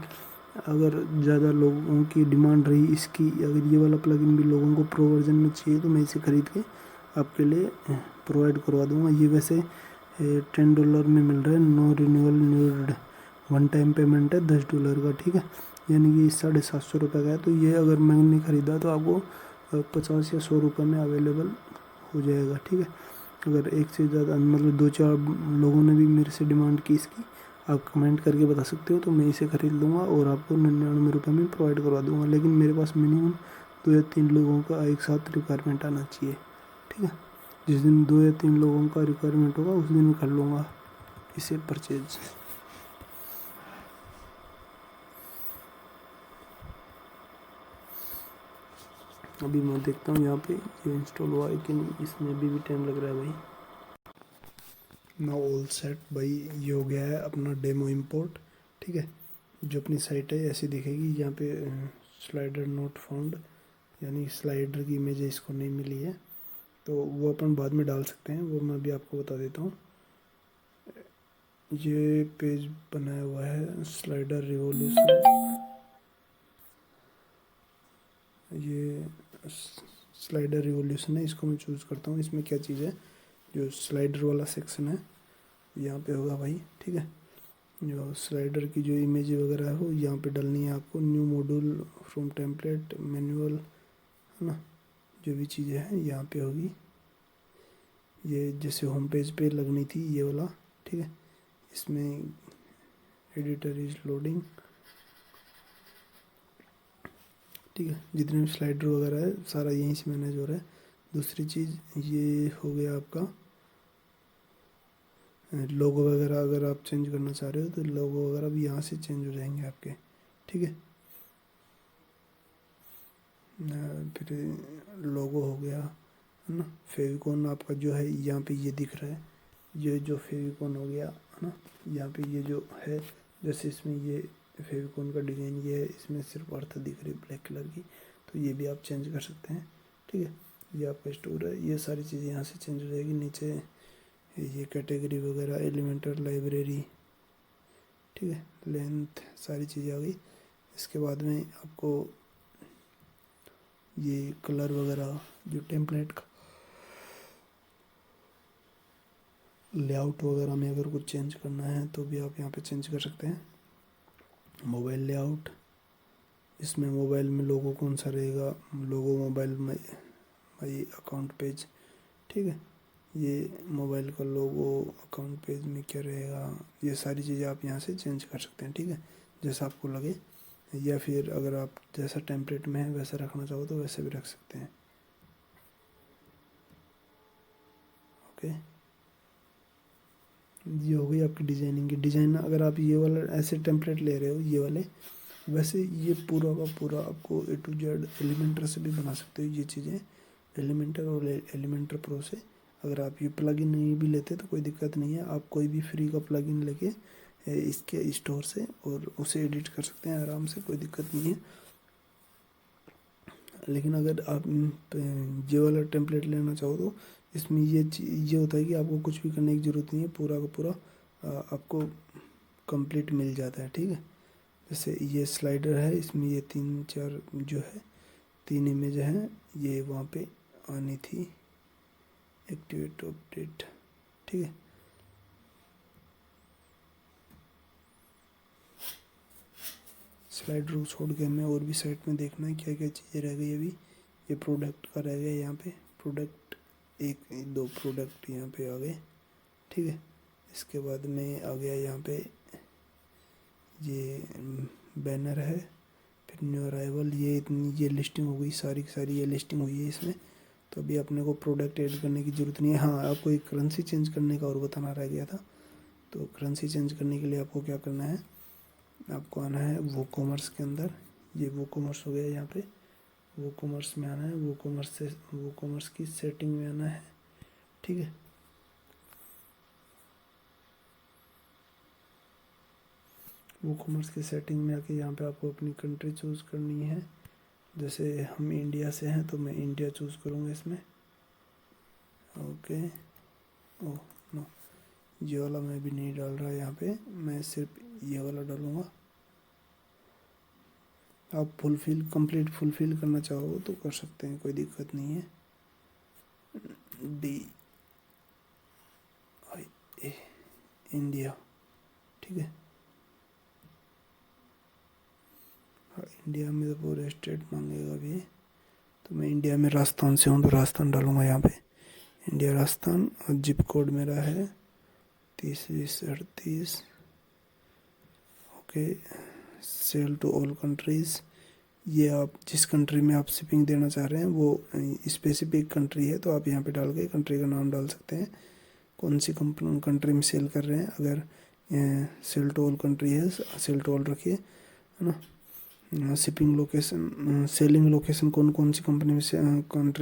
अगर ज़्यादा लोगों की डिमांड रही इसकी, अगर ये वाला प्लगइन भी लोगों को प्रो वर्जन में चाहिए, तो मैं इसे ख़रीद के आपके लिए प्रोवाइड करवा दूँगा। ये वैसे $10 में मिल रहा है, no renewal need, one time payment है $10 का, ठीक है। यानी कि 750 का है। तो ये अगर मैंने ख़रीदा तो आपको 50 या 100 में अवेलेबल हो जाएगा, ठीक है। अगर एक से ज़्यादा मतलब 2-4 लोगों ने भी मेरे से डिमांड की इसकी, आप कमेंट करके बता सकते हो, तो मैं इसे ख़रीद लूँगा और आपको $99 में प्रोवाइड करवा दूँगा। लेकिन मेरे पास मिनिमम 2 या 3 लोगों का एक साथ रिक्वायरमेंट आना चाहिए, ठीक है। जिस दिन 2 या 3 लोगों का रिक्वायरमेंट होगा, उस दिन मैं कर लूँगा इसे परचेज। अभी मैं देखता हूँ यहाँ पे ये इंस्टॉल हुआ है कि नहीं, इसमें अभी भी टाइम लग रहा है भाई। नाउ ऑल सेट भाई, ये हो गया है अपना डेमो इंपोर्ट, ठीक है। जो अपनी साइट है ऐसी दिखेगी। यहाँ पे स्लाइडर नोट फाउंड, यानी स्लाइडर की इमेज इसको नहीं मिली है, तो वो अपन बाद में डाल सकते हैं, वो मैं अभी आपको बता देता हूँ। ये पेज बनाया हुआ है स्लाइडर रिवॉल्यूशन, ये स्लाइडर रिवॉल्यूशन है, इसको मैं चूज़ करता हूँ। इसमें क्या चीज़ है, जो स्लाइडर वाला सेक्शन है यहाँ पे होगा भाई, ठीक है। जो स्लाइडर की जो इमेज वगैरह है वो यहाँ पे डालनी है आपको। New module from template manual, है ना, जो भी चीज़ें हैं यहाँ पे होगी। ये जैसे होम पेज पे लगनी थी ये वाला, ठीक है। इसमें एडिटर इज लोडिंग, ठीक है। जितने भी स्लाइडर वगैरह है सारा यहीं से मैनेज हो रहा है। दूसरी चीज़ ये हो गया आपका लोगो वगैरह, अगर आप चेंज करना चाह रहे हो तो लोगो वगैरह भी यहाँ से चेंज हो जाएंगे आपके, ठीक है। फिर लोगो हो गया, है ना। फेविकॉन आपका जो है यहाँ पे ये दिख रहा है, ये जो फेविकॉन हो गया, है ना। यहाँ पे ये जो है, जैसे इसमें ये फेविकॉन का डिज़ाइन ये है, इसमें सिर्फ अर्थ दिख रही है ब्लैक कलर की, तो ये भी आप चेंज कर सकते हैं, ठीक है। ये आपका स्टोर है, ये सारी चीज़ें यहाँ से चेंज हो जाएगी। नीचे ये कैटेगरी वगैरह, एलिमेंटर लाइब्रेरी, ठीक है, लेंथ, सारी चीज़ें आ गई। इसके बाद में आपको ये कलर वगैरह, जो टेम्पलेट का लेआउट वगैरह में अगर कुछ चेंज करना है तो भी आप यहाँ पे चेंज कर सकते हैं। मोबाइल लेआउट, इसमें मोबाइल में लोगो कौन सा रहेगा, लोगो मोबाइल में भाई अकाउंट पेज, ठीक है। ये मोबाइल का लोगो अकाउंट पेज में क्या रहेगा, ये सारी चीज़ें आप यहाँ से चेंज कर सकते हैं, ठीक है, जैसा आपको लगे। या फिर अगर आप जैसा टेम्पलेट में है वैसा रखना चाहो तो वैसे भी रख सकते हैं, ओके। ये हो गई आपकी डिज़ाइनिंग की डिज़ाइन। अगर आप ये वाला ऐसे टेम्पलेट ले रहे हो, ये वाले वैसे ये पूरा का पूरा आपको ए टू जेड एलिमेंटर से भी बना सकते हो ये चीज़ें, एलिमेंटर और एलिमेंटर प्रो से। अगर आप ये प्लगइन नहीं भी लेते तो कोई दिक्कत नहीं है, आप कोई भी फ्री का प्लगइन लेके इसके स्टोर से और उसे एडिट कर सकते हैं आराम से, कोई दिक्कत नहीं है। लेकिन अगर आप ये वाला टेम्पलेट लेना चाहो तो इसमें ये होता है कि आपको कुछ भी करने की ज़रूरत नहीं है, पूरा का पूरा आपको कंप्लीट मिल जाता है, ठीक है। जैसे ये स्लाइडर है, इसमें ये 3-4 जो है 3 इमेज हैं, ये वहाँ पे आनी थी, एक्टिवेट अपडेट, ठीक है। स्लाइडर छोड़ के हमें और भी साइट में देखना है क्या क्या चीज़ें रह गई। अभी ये प्रोडक्ट का रह गया, यहाँ पे प्रोडक्ट 1-2 प्रोडक्ट यहाँ पे आ गए, ठीक है। इसके बाद में आ गया यहाँ पे ये बैनर है, फिर न्यू अराइवल, ये लिस्टिंग हो गई, सारी की सारी ये लिस्टिंग हुई है इसमें। तो अभी अपने को प्रोडक्ट ऐड करने की ज़रूरत नहीं है। हाँ, आपको एक करेंसी चेंज करने का और बताना रह गया था। तो करेंसी चेंज करने के लिए आपको क्या करना है, आपको आना है वो कॉमर्स के अंदर, ये वो कॉमर्स हो गया, यहाँ पे वो कॉमर्स में आना है, वो कॉमर्स से वो कॉमर्स की सेटिंग में आना है, ठीक है। वो कॉमर्स की सेटिंग में आके यहाँ पे आपको अपनी कंट्री चूज़ करनी है। जैसे हम इंडिया से हैं तो मैं इंडिया चूज़ करूँगा इसमें, ओके। ओह नो, ये वाला मैं भी नहीं डाल रहा यहाँ पे, मैं सिर्फ ये वाला डालूँगा। आप कंप्लीट फुलफिल करना चाहो तो कर सकते हैं, कोई दिक्कत नहीं है। DIA इंडिया, ठीक है। हाँ, इंडिया में तो पूरे स्टेट मांगेगा भी, तो मैं इंडिया में राजस्थान से हूँ तो राजस्थान डालूँगा यहाँ पे, इंडिया राजस्थान। और जिप कोड मेरा है 30-20-38, okay. Sell to all countries, ये आप जिस कंट्री में आप शिपिंग देना चाह रहे हैं वो स्पेसिफिक कंट्री है, तो आप यहाँ पे डाल के कंट्री का नाम डाल सकते हैं, कौन सी कंट्री में सेल कर रहे हैं। अगर सेल टू ऑल कंट्री है, सेल टू ऑल रखिए, है ना। शिपिंग लोकेशन, सेलिंग लोकेशन, कौन कौन सी कंट्री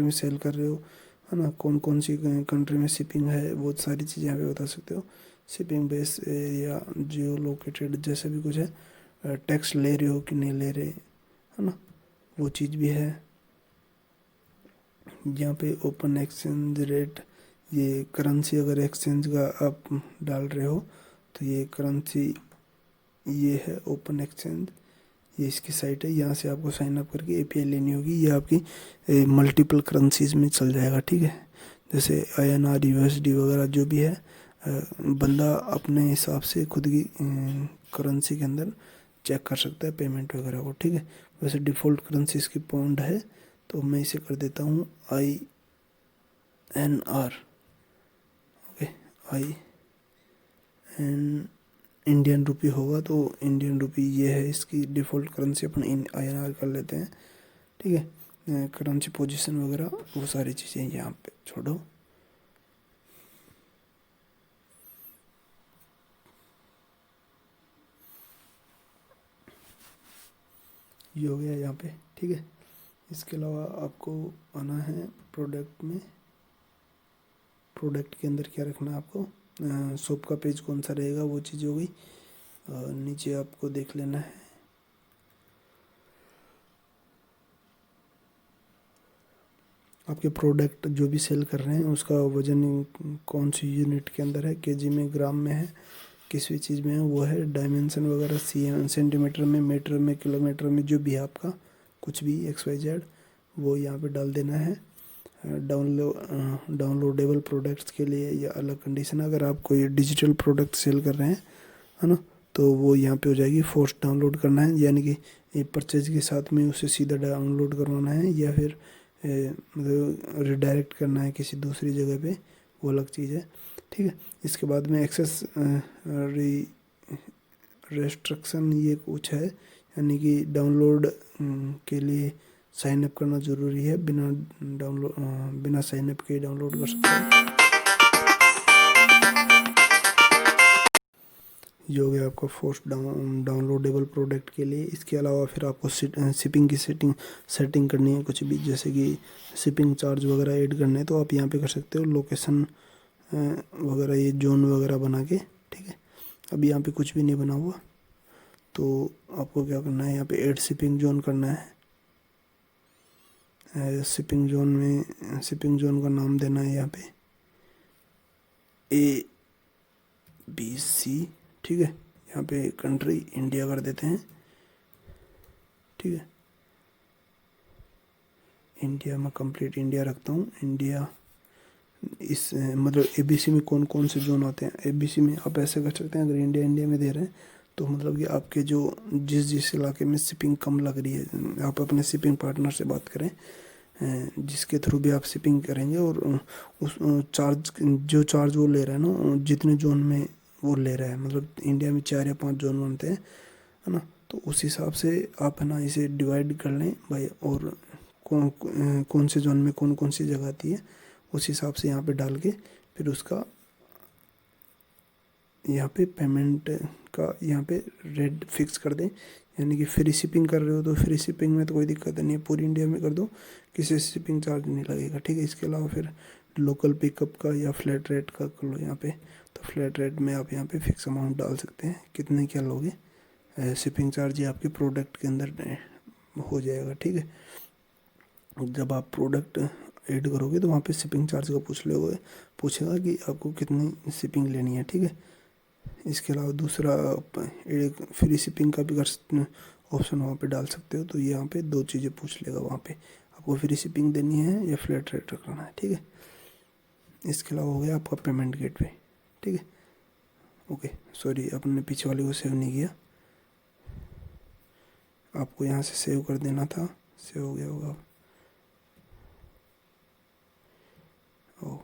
में सेल कर रहे हो, है ना, कौन कौन सी कंट्री में शिपिंग है, वो सारी चीज़ें यहाँ पे बता सकते हो। शिपिंग बेस या जियो लोकेटेड जैसे भी कुछ है, टैक्स ले रहे हो कि नहीं ले रहे, है ना, वो चीज़ भी है। यहाँ पे ओपन एक्सचेंज रेट, ये करेंसी अगर एक्सचेंज का आप डाल रहे हो तो ये करेंसी ये है ओपन एक्सचेंज, ये इसकी साइट है, यहाँ से आपको साइन अप करके API लेनी होगी, ये आपकी मल्टीपल करेंसीज में चल जाएगा, ठीक है। जैसे INR USD वगैरह जो भी है, बंदा अपने हिसाब से खुद की करेंसी के अंदर चेक कर सकता है पेमेंट वगैरह को, ठीक है। वैसे डिफ़ॉल्ट करेंसी इसकी पाउंड है, तो मैं इसे कर देता हूँ INR, ओके। इंडियन रुपी होगा तो इंडियन रुपी ये है इसकी डिफ़ॉल्ट करेंसी, अपन INR कर लेते हैं, ठीक है। करेंसी पोजीशन वगैरह वो सारी चीज़ें यहाँ पे छोड़ो। ये हो गया यहाँ पे, ठीक है। इसके अलावा आपको आना है प्रोडक्ट में, प्रोडक्ट के अंदर क्या रखना है आपको, शॉप का पेज कौन सा रहेगा वो चीज़ हो गई। नीचे आपको देख लेना है, आपके प्रोडक्ट जो भी सेल कर रहे हैं उसका वजन कौन सी यूनिट के अंदर है, केजी में, ग्राम में है, किस भी चीज़ में है वो है। डायमेंशन वगैरह सेंटीमीटर में, मीटर में, किलोमीटर में, जो भी है आपका कुछ भी XYZ वो यहाँ पे डाल देना है। डाउनलोडेबल प्रोडक्ट्स के लिए या अलग कंडीशन, अगर आप कोई डिजिटल प्रोडक्ट सेल कर रहे हैं, है ना, तो वो यहाँ पे हो जाएगी। फोर्स डाउनलोड करना है, यानी कि परचेज के साथ में उसे सीधा डाउनलोड करवाना है, या फिर मतलब रिडायरेक्ट करना है किसी दूसरी जगह पे, वो अलग चीज़ है, ठीक है। इसके बाद में एक्सेस रेस्ट्रिक्शन ये कुछ है, यानी कि डाउनलोड के लिए साइन अप करना ज़रूरी है, बिना साइन अप के डाउनलोड कर सकते हैं। ये हो गया आपका फर्स्ट डाउनलोडेबल प्रोडक्ट के लिए। इसके अलावा फिर आपको शिपिंग की सेटिंग करनी है कुछ भी, जैसे कि शिपिंग चार्ज वगैरह ऐड करने हैं, तो आप यहाँ पे कर सकते हो लोकेशन वगैरह, ये जोन वगैरह बना के, ठीक है। अभी यहाँ पे कुछ भी नहीं बना हुआ, तो आपको क्या करना है, यहाँ पे ऐड शिपिंग जोन करना है। शिपिंग जोन में शिपिंग जोन का नाम देना है यहाँ पे ABC, ठीक है। यहाँ पे कंट्री इंडिया कर देते हैं, ठीक है। इंडिया में कंप्लीट इंडिया रखता हूँ। इंडिया इस मतलब ABC में कौन कौन से जोन आते हैं, ABC में आप ऐसे कर सकते हैं, अगर इंडिया में दे रहे हैं तो मतलब कि आपके जो जिस इलाके में शिपिंग कम लग रही है, आप अपने शिपिंग पार्टनर से बात करें जिसके थ्रू भी आप शिपिंग करेंगे, और उस जो चार्ज वो ले रहा है ना, जितने जोन में वो ले रहा है, मतलब इंडिया में 4 या 5 जोन बनते हैं, है ना, तो उस हिसाब से आप है ना इसे डिवाइड कर लें भाई, और कौन से जोन में कौन कौन सी जगह आती है, उस हिसाब से यहाँ पे डाल के फिर उसका यहाँ पे पेमेंट का यहाँ पे रेट फिक्स कर दें। यानी कि फ्री शिपिंग कर रहे हो तो फ्री शिपिंग में तो कोई दिक्कत नहीं है, पूरी इंडिया में कर दो, किसी से शिपिंग चार्ज नहीं लगेगा, ठीक है। इसके अलावा फिर लोकल पिकअप का या फ्लैट रेट का कर लो यहाँ पे, तो फ्लैट रेट में आप यहाँ पे फिक्स अमाउंट डाल सकते हैं, कितने क्या लोगे, शिपिंग चार्ज ये आपके प्रोडक्ट के अंदर हो जाएगा, ठीक है। जब आप प्रोडक्ट ऐड करोगे तो वहाँ पे शिपिंग चार्ज का पूछेगा कि आपको कितनी शिपिंग लेनी है, ठीक है। इसके अलावा दूसरा एक फ्री शिपिंग का भी ऑप्शन वहाँ पे डाल सकते हो, तो यहाँ पे 2 चीज़ें पूछ लेगा वहाँ पे, आपको फ्री शिपिंग देनी है या फ्लैट रेट रखना है, ठीक है। इसके अलावा हो गया आपका पेमेंट गेटवे, ठीक है। ओके, सॉरी अपने पीछे वाले को सेव नहीं किया, आपको यहाँ से सेव कर देना था, सेव हो गया होगा। ओ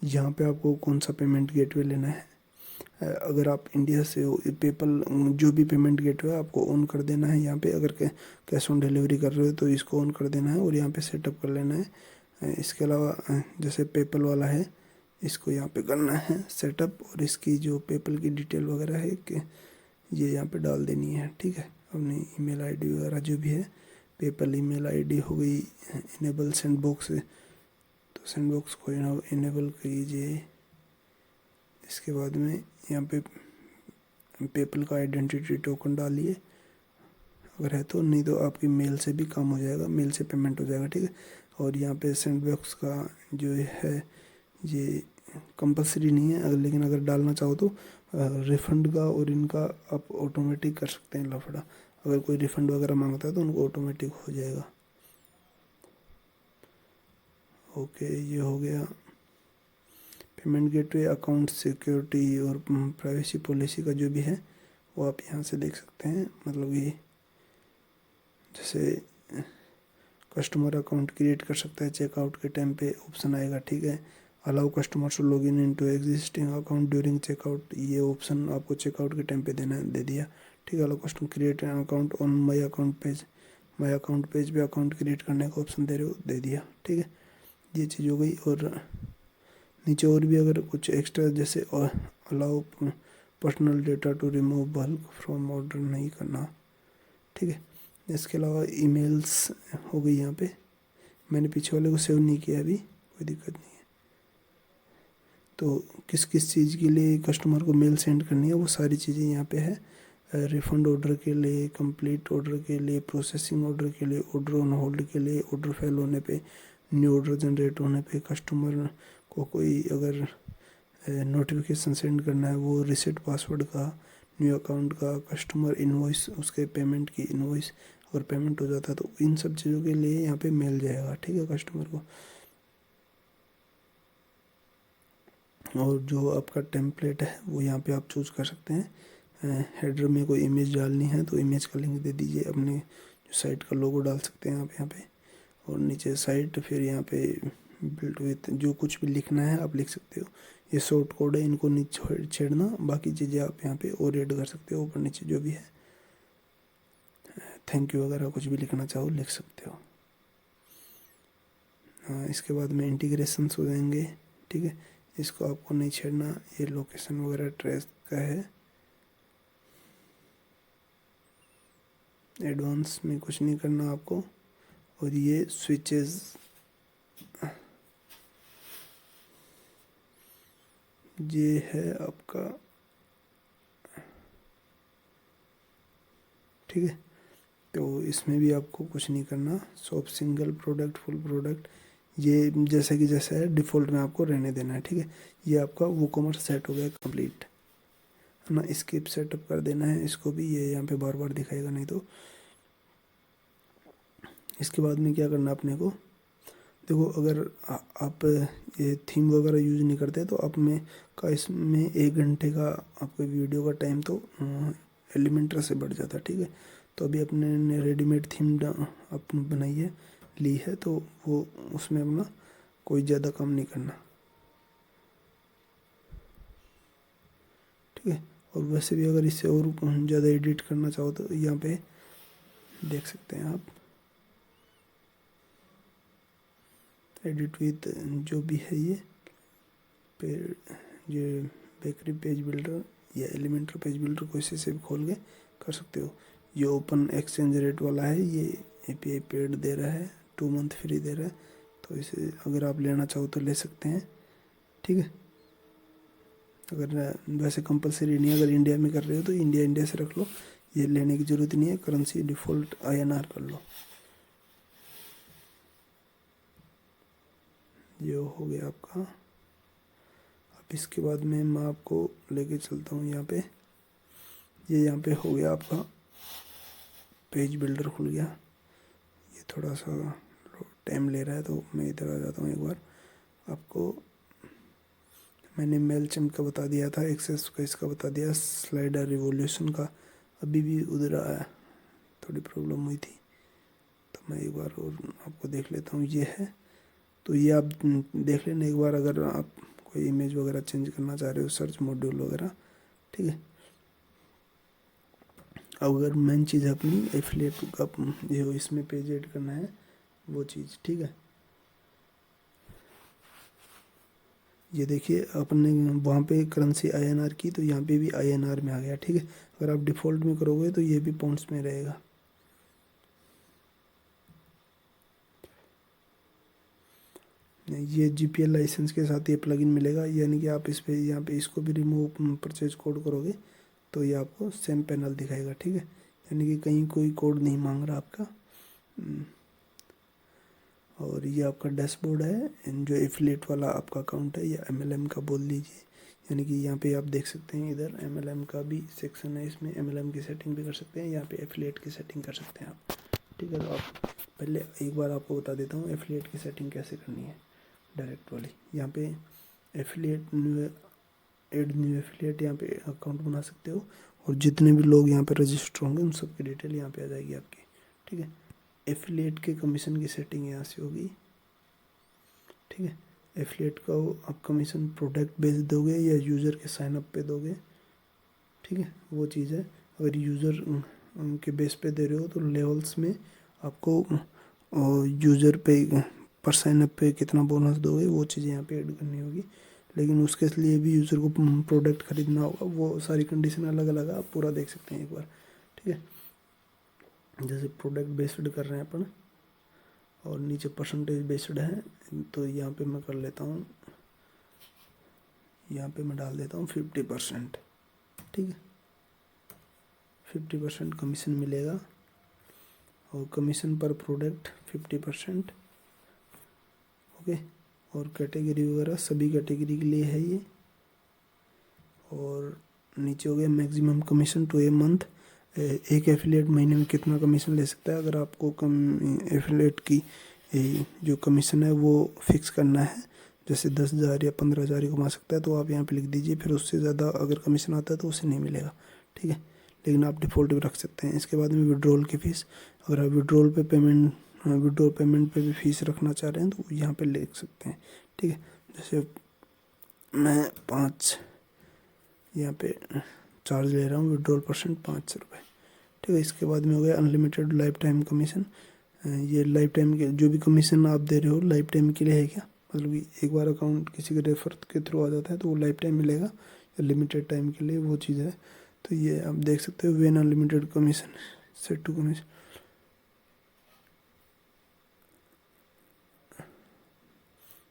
यहाँ पे आपको कौन सा पेमेंट गेटवे लेना है, अगर आप इंडिया से हो, पेपल जो भी पेमेंट गेटवे आपको ऑन कर देना है यहाँ पे, अगर कैश ऑन डिलीवरी कर रहे हो तो इसको ऑन कर देना है और यहाँ पे सेटअप कर लेना है। इसके अलावा जैसे पेपल वाला है, इसको यहाँ पे करना है सेटअप, और इसकी जो पेपल की डिटेल वगैरह है कि ये यहाँ पे डाल देनी है, ठीक है। अपनी ईमेल आईडी वगैरह जो भी है, पेपल ईमेल आईडी हो गई, इनेबल सेंडबॉक्स, तो सेंडबॉक्स को इनेबल कीजिए। इसके बाद में यहाँ पे पेपल का आइडेंटिटी टोकन डालिए अगर है तो, नहीं तो आपकी मेल से भी काम हो जाएगा, मेल से पेमेंट हो जाएगा, ठीक है। और यहाँ पे सेंडबॉक्स का जो है ये कंपलसरी नहीं है, लेकिन अगर डालना चाहो तो रिफ़ंड का और इनका आप ऑटोमेटिक कर सकते हैं लफड़ा, अगर कोई रिफ़ंड वगैरह मांगता है तो उनको ऑटोमेटिक हो जाएगा। ओके, ये हो गया पेमेंट गेटवे। अकाउंट सिक्योरिटी और प्राइवेसी पॉलिसी का जो भी है वो आप यहाँ से देख सकते हैं, मतलब ये जैसे कस्टमर अकाउंट क्रिएट कर सकता है, चेकआउट के टाइम पे ऑप्शन आएगा, ठीक है। Allow customer to log in into existing account during checkout, ये ऑप्शन आपको चेकआउट के टाइम पे दे दिया, ठीक है। Allow customer create an account on my account page पे अकाउंट क्रिएट करने का ऑप्शन दे रहे हो, दे दिया, ठीक है। ये चीज़ हो गई। और नीचे और भी अगर कुछ एक्स्ट्रा जैसे allow personal data to remove bulk from order नहीं करना, ठीक है। इसके अलावा ईमेल्स हो गई यहाँ पे, मैंने पीछे वाले को सेव नहीं किया अभी, कोई दिक्कत नहीं है। तो किस किस चीज़ के लिए कस्टमर को मेल सेंड करनी है वो सारी चीज़ें यहाँ पे है। रिफ़ंड ऑर्डर के लिए, कंप्लीट ऑर्डर के लिए, प्रोसेसिंग ऑर्डर के लिए, ऑर्डर ऑन होल्ड के लिए, ऑर्डर फेल होने पे, न्यू ऑर्डर जनरेट होने पे, कस्टमर को कोई अगर नोटिफिकेशन सेंड करना है वो रिसेट पासवर्ड का, न्यू अकाउंट का, कस्टमर इनवॉइस, उसके पेमेंट की इनवॉइस, अगर पेमेंट हो जाता है तो इन सब चीज़ों के लिए यहाँ पे मिल जाएगा, ठीक है, कस्टमर को। और जो आपका टेम्पलेट है वो यहाँ पे आप चूज़ कर सकते हैं। हेडर में कोई इमेज डालनी है तो इमेज का लिंक दे दीजिए, अपने जो साइट का लोगो डाल सकते हैं आप यहाँ पे, और नीचे साइट, फिर यहाँ पे बिल्ड विथ जो कुछ भी लिखना है आप लिख सकते हो। ये शॉर्ट कोड है, इनको नहीं छेड़ना, बाकी चीज़ें आप यहाँ पे और ऐड कर सकते हो, ऊपर नीचे जो भी है। थैंक यू वगैरह कुछ भी लिखना चाहो लिख सकते हो। इसके बाद में इंटीग्रेशंस हो जाएंगे, ठीक है। इसको आपको नहीं छेड़ना, ये लोकेशन वगैरह ट्रेस का है, एडवांस में कुछ नहीं करना आपको। और ये स्विचेस, ये है आपका, ठीक है। तो इसमें भी आपको कुछ नहीं करना, shop single product full product, ये जैसा कि जैसा है डिफ़ॉल्ट में आपको रहने देना है, ठीक है। ये आपका वूकॉमर्स सेट हो गया कंप्लीट, है ना। स्किप सेटअप कर देना है इसको भी, ये यहाँ पे बार बार दिखाएगा नहीं तो। इसके बाद में क्या करना अपने को, देखो अगर आप ये थीम वगैरह यूज़ नहीं करते तो आप में का इसमें 1 घंटे का आपके वीडियो का टाइम तो एलिमेंटर से बढ़ जाता है, ठीक है। तो अभी अपने ने रेडीमेड थीम अपने बनाई है, ली है, तो वो उसमें अपना कोई ज़्यादा काम नहीं करना, ठीक है। और वैसे भी अगर इससे और ज़्यादा एडिट करना चाहो तो यहाँ पे देख सकते हैं आप, एडिट विद जो भी है ये बेकरी पेज बिल्डर या एलिमेंटर पेज बिल्डर को इसी से भी खोल के कर सकते हो। ये ओपन एक्सचेंज रेट वाला है, ये API पेड दे रहा है, 2 मंथ फ्री दे रहा है, तो इसे अगर आप लेना चाहो तो ले सकते हैं, ठीक है। अगर वैसे कंपलसरी नहीं है, अगर इंडिया में कर रहे हो तो इंडिया से रख लो, ये लेने की ज़रूरत नहीं है। करेंसी डिफ़ॉल्ट INR कर लो। ये हो गया आपका। अब इसके बाद में मैं आपको लेके चलता हूँ यहाँ पे, ये यहाँ पे हो गया आपका पेज बिल्डर खुल गया। ये थोड़ा सा टाइम ले रहा है तो मैं इधर आ जाता हूँ। एक बार आपको मैंने मेलचिम्प का बता दिया था, एक्सेस का इसका बता दिया, स्लाइडर रिवॉल्यूशन का अभी भी उधर आया, थोड़ी प्रॉब्लम हुई थी, तो मैं एक बार और आपको देख लेता हूँ। ये है, तो ये आप देख लेना एक बार, अगर आप कोई इमेज वगैरह चेंज करना चाह रहे हो, सर्च मॉड्यूल वगैरह, ठीक है। अब अगर मेन चीज़ अपनी एफिलिएट का जो इसमें पेज ऐड करना है वो चीज़, ठीक है। ये देखिए अपने वहाँ पे करेंसी INR की, तो यहाँ पे भी INR में आ गया, ठीक है। अगर आप डिफ़ॉल्ट में करोगे तो ये भी पाउंड्स में रहेगा। ये GPL लाइसेंस के साथ ये प्लगइन मिलेगा, यानी कि आप इस पे यहाँ पे इसको भी रिमूव परचेज कोड करोगे तो ये आपको सेम पैनल दिखाएगा, ठीक है। यानी कि कहीं कोई कोड नहीं मांग रहा आपका। और ये आपका डैशबोर्ड है, जो एफिलिएट वाला आपका अकाउंट है या MLM का बोल लीजिए, यानी कि यहाँ पे आप देख सकते हैं, इधर MLM का भी सेक्शन है, इसमें MLM की सेटिंग भी कर सकते हैं, यहाँ पे एफिलिएट की सेटिंग कर सकते हैं आप, ठीक है। तो आप पहले एक बार आपको बता देता हूँ एफिलिएट की सेटिंग कैसे करनी है, डायरेक्ट वाली। यहाँ पे एफिलिएट एड न्यू एफिलिएट, यहाँ पे अकाउंट बना सकते हो, और जितने भी लोग यहाँ पे रजिस्टर होंगे उन सबकी डिटेल यहाँ पे आ जाएगी आपकी, ठीक है। एफिलिएट के कमीशन की सेटिंग यहाँ से होगी, ठीक है। एफिलिएट का आप कमीशन प्रोडक्ट बेच दोगे या यूज़र के साइनअप पे दोगे, ठीक है, वो चीज़ है। अगर यूज़र के बेस पे दे रहे हो तो लेवल्स में आपको यूज़र पे पर साइनअप पे कितना बोनस दोगे वो चीज़ें यहाँ पे ऐड करनी होगी, लेकिन उसके लिए भी यूज़र को प्रोडक्ट खरीदना होगा, वो सारी कंडीशन अलग अलग है, आप पूरा देख सकते हैं एक बार, ठीक है। जैसे प्रोडक्ट बेस्ड कर रहे हैं अपन और नीचे परसेंटेज बेस्ड है, तो यहाँ पे मैं कर लेता हूँ, यहाँ पे मैं डाल देता हूँ 50%, ठीक है। 50% कमीशन मिलेगा, और कमीशन पर प्रोडक्ट 50%, ओके। और कैटेगरी वगैरह सभी कैटेगरी के लिए है ये। और नीचे हो गया maximum commission to a month, एक एफिलिएट महीने में कितना कमीशन ले सकता है। अगर आपको एफिलिएट की जो कमीशन है वो फिक्स करना है, जैसे 10,000 या 15,000 कमा सकता है, तो आप यहाँ पे लिख दीजिए, फिर उससे ज़्यादा अगर कमीशन आता है तो उसे नहीं मिलेगा, ठीक है। लेकिन आप डिफ़ॉल्ट भी रख सकते हैं। इसके बाद में विड्रॉल की फ़ीस, अगर आप विड्रॉल पेमेंट पे भी फ़ीस रखना चाह रहे हैं तो यहाँ पे लिख सकते हैं, ठीक है। जैसे मैं 5 यहाँ पे चार्ज ले रहा हूँ, विड्रॉल परसेंट 500 रुपये, ठीक है। इसके बाद में हो गया अनलिमिटेड लाइफ टाइम कमीशन, ये लाइफ टाइम के जो भी कमीशन आप दे रहे हो लाइफ टाइम के लिए है क्या, मतलब कि एक बार अकाउंट किसी के रेफर के थ्रू आ जाता है तो वो लाइफ टाइम मिलेगा या लिमिटेड टाइम के लिए, वो चीज़ है। तो ये आप देख सकते हो, when unlimited commission, set to commission.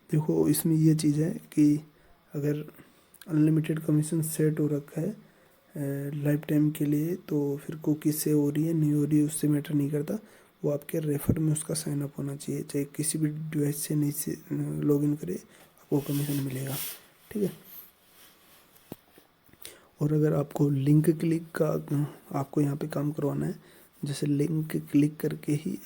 देखो इसमें ये चीज़ है कि अगर अनलिमिटेड कमीशन सेट हो रखा है लाइफ टाइम के लिए, तो फिर कुकी से हो रही है नहीं हो रही है उससे मैटर नहीं करता, वो आपके रेफर में उसका साइन अप होना चाहिए, चाहे किसी भी डिवाइस से नहीं से लॉगिन करे आपको कमीशन मिलेगा, ठीक है। और अगर आपको लिंक क्लिक का आपको यहाँ पे काम करवाना है, जैसे लिंक क्लिक करके ही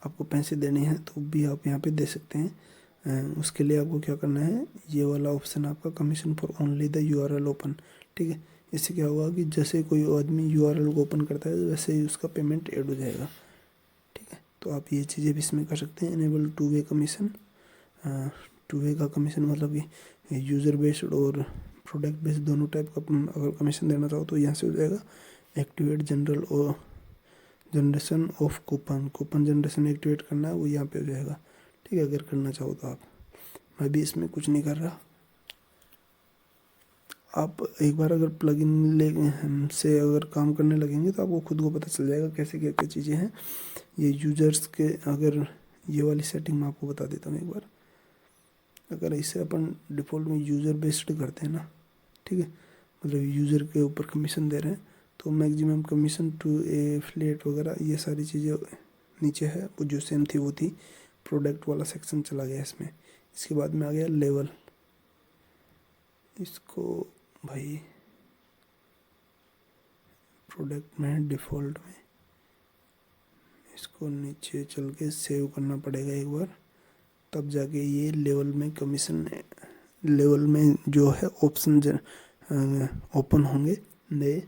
आपको पैसे देने हैं तो भी आप यहाँ पे दे सकते हैं। उसके लिए आपको क्या करना है, ये वाला ऑप्शन आपका commission for only the URL open, ठीक है। इससे क्या होगा कि जैसे कोई आदमी यूआरएल को ओपन करता है वैसे ही उसका पेमेंट ऐड हो जाएगा, ठीक है। तो आप ये चीज़ें भी इसमें कर सकते हैं। Enable two way commission, two way का कमीशन मतलब कि यूज़र बेस्ड और प्रोडक्ट बेस्ड दोनों टाइप का अगर कमीशन देना चाहो तो यहाँ से हो जाएगा। एक्टिवेट जनरल और generation of coupon, coupon generation activate करना है वो यहाँ पे हो जाएगा, ठीक है, अगर करना चाहो तो आप। मैं भी इसमें कुछ नहीं कर रहा। आप एक बार अगर प्लगइन ले से अगर काम करने लगेंगे तो आपको खुद को पता चल जाएगा कैसे क्या क्या चीज़ें हैं। ये यूजर्स के, अगर ये वाली सेटिंग मैं आपको बता देता हूँ एक बार। अगर इसे अपन डिफ़ॉल्ट में यूज़र बेस्ड करते हैं ना, ठीक है, मतलब यूज़र के ऊपर कमीशन दे रहे हैं तो मैक्सिमम कमीशन टू एफिलिएट वगैरह ये सारी चीज़ें नीचे है, वो जो सेम थी वो थी। प्रोडक्ट वाला सेक्शन चला गया इसमें। इसके बाद में आ गया लेवल, इसको भाई प्रोडक्ट में डिफ़ॉल्ट में इसको नीचे चल के सेव करना पड़ेगा एक बार, तब जाके ये लेवल में कमीशन, लेवल में जो है ऑप्शन ओपन होंगे नए।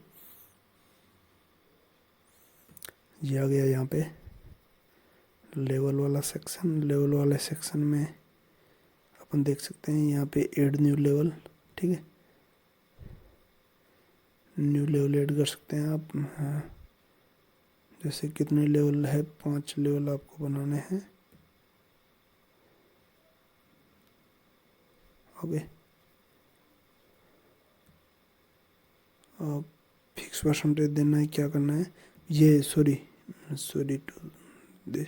ये आ गया यहाँ पे लेवल वाला सेक्शन। लेवल वाले सेक्शन में अपन देख सकते हैं यहाँ पे ऐड न्यू लेवल, ठीक है, न्यू लेवल ऐड कर सकते हैं आप। हाँ, जैसे कितने लेवल है, 5 लेवल आपको बनाने हैं। ओके, फिक्स परसेंटेज देना है, क्या करना है, ये sorry to this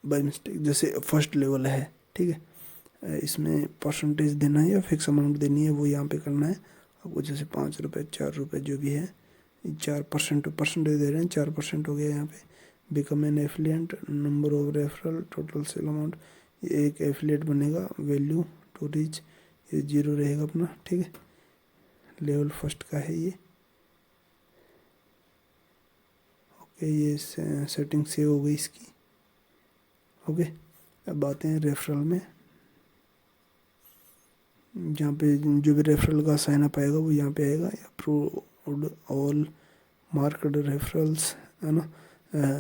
by mistake, जैसे फर्स्ट लेवल है, ठीक है, इसमें परसेंटेज देना है या फिक्स अमाउंट देनी है वो यहाँ पे करना है आपको। जैसे 5 रुपये 4 रुपये जो भी है, 4% परसेंटेज दे रहे हैं, 4% हो गया यहाँ पे। Become an affiliate, number of referral, total sale amount, ये एक एफिलिएट बनेगा। वैल्यू टू रीच, ये 0 रहेगा अपना, ठीक है। लेवल फर्स्ट का है ये, ओके, ये सेटिंग सेव हो गई इसकी, ओके। अब आते हैं रेफरल में, जहाँ पे जो भी रेफरल का साइन अप आएगा वो यहाँ पे आएगा। अप्रूव्ड ऑल मार्क्ड रेफरल्स, है ना।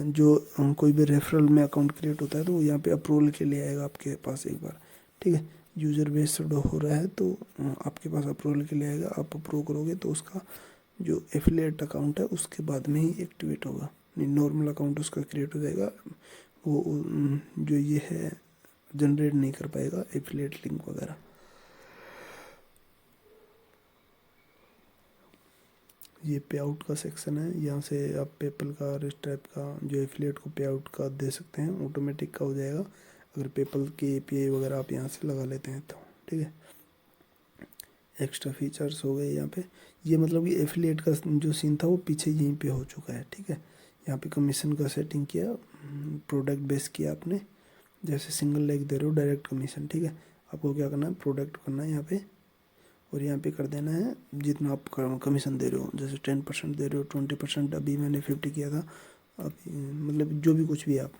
जो कोई भी रेफरल में अकाउंट क्रिएट होता है तो वो यहाँ पे अप्रूवल के लिए आएगा आपके पास एक बार, ठीक है। यूज़र बेस्ड हो रहा है तो आपके पास अप्रूवल के लिए आएगा, आप अप्रूव करोगे तो उसका जो एफिलिएट अकाउंट है उसके बाद में ही एक्टिवेट होगा, नहीं नॉर्मल अकाउंट उसका क्रिएट हो जाएगा, वो जो ये है जनरेट नहीं कर पाएगा एफिलिएट लिंक वगैरह। ये पे आउट का सेक्शन है, यहाँ से आप पेपल का और इस टाइप का जो एफिलिएट को पे आउट का दे सकते हैं, ऑटोमेटिक का हो जाएगा अगर पेपल की एपीआई वगैरह आप यहाँ से लगा लेते हैं तो, ठीक है। एक्स्ट्रा फीचर्स हो गए यहाँ पे, ये मतलब कि एफिलिएट का जो सीन था वो पीछे यहीं पे हो चुका है, ठीक है। यहाँ पे कमीशन का सेटिंग किया, प्रोडक्ट बेस किया आपने, जैसे सिंगल लेग दे रहे हो डायरेक्ट कमीशन, ठीक है। आपको क्या करना है, प्रोडक्ट करना है यहाँ पे, और यहाँ पे कर देना है जितना आप कमीशन दे रहे हो, जैसे 10% दे रहे हो, 20%, अभी मैंने 50 किया था, अभी मतलब जो भी कुछ भी आप,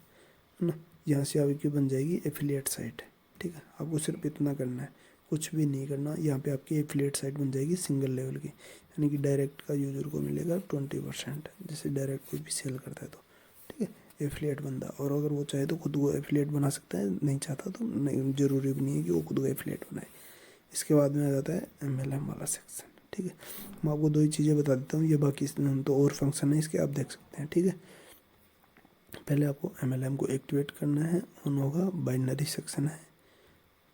है ना, यहाँ से आपकी बन जाएगी एफिलिएट साइट, ठीक है। आपको सिर्फ इतना करना है, कुछ भी नहीं करना, यहाँ पे आपकी एफिलिएट साइट बन जाएगी सिंगल लेवल की, यानी कि डायरेक्ट का यूज़र को मिलेगा 20%, जैसे डायरेक्ट कोई भी सेल करता है तो, ठीक है, एफिलिएट बंदा। और अगर वो चाहे तो खुद को एफिलिएट बना सकता है, नहीं चाहता तो नहीं, ज़रूरी भी नहीं है कि वो खुद को एफिलिएट बनाए। इसके बाद में आ जाता है MLM वाला सेक्शन, ठीक है। मैं आपको 2 ही चीज़ें बता देता हूँ, ये बाकी तो और फंक्शन है इसके, आप देख सकते हैं, ठीक है। पहले आपको MLM को एक्टिवेट करना है, ऑन होगा, बाइनरी सेक्शन है,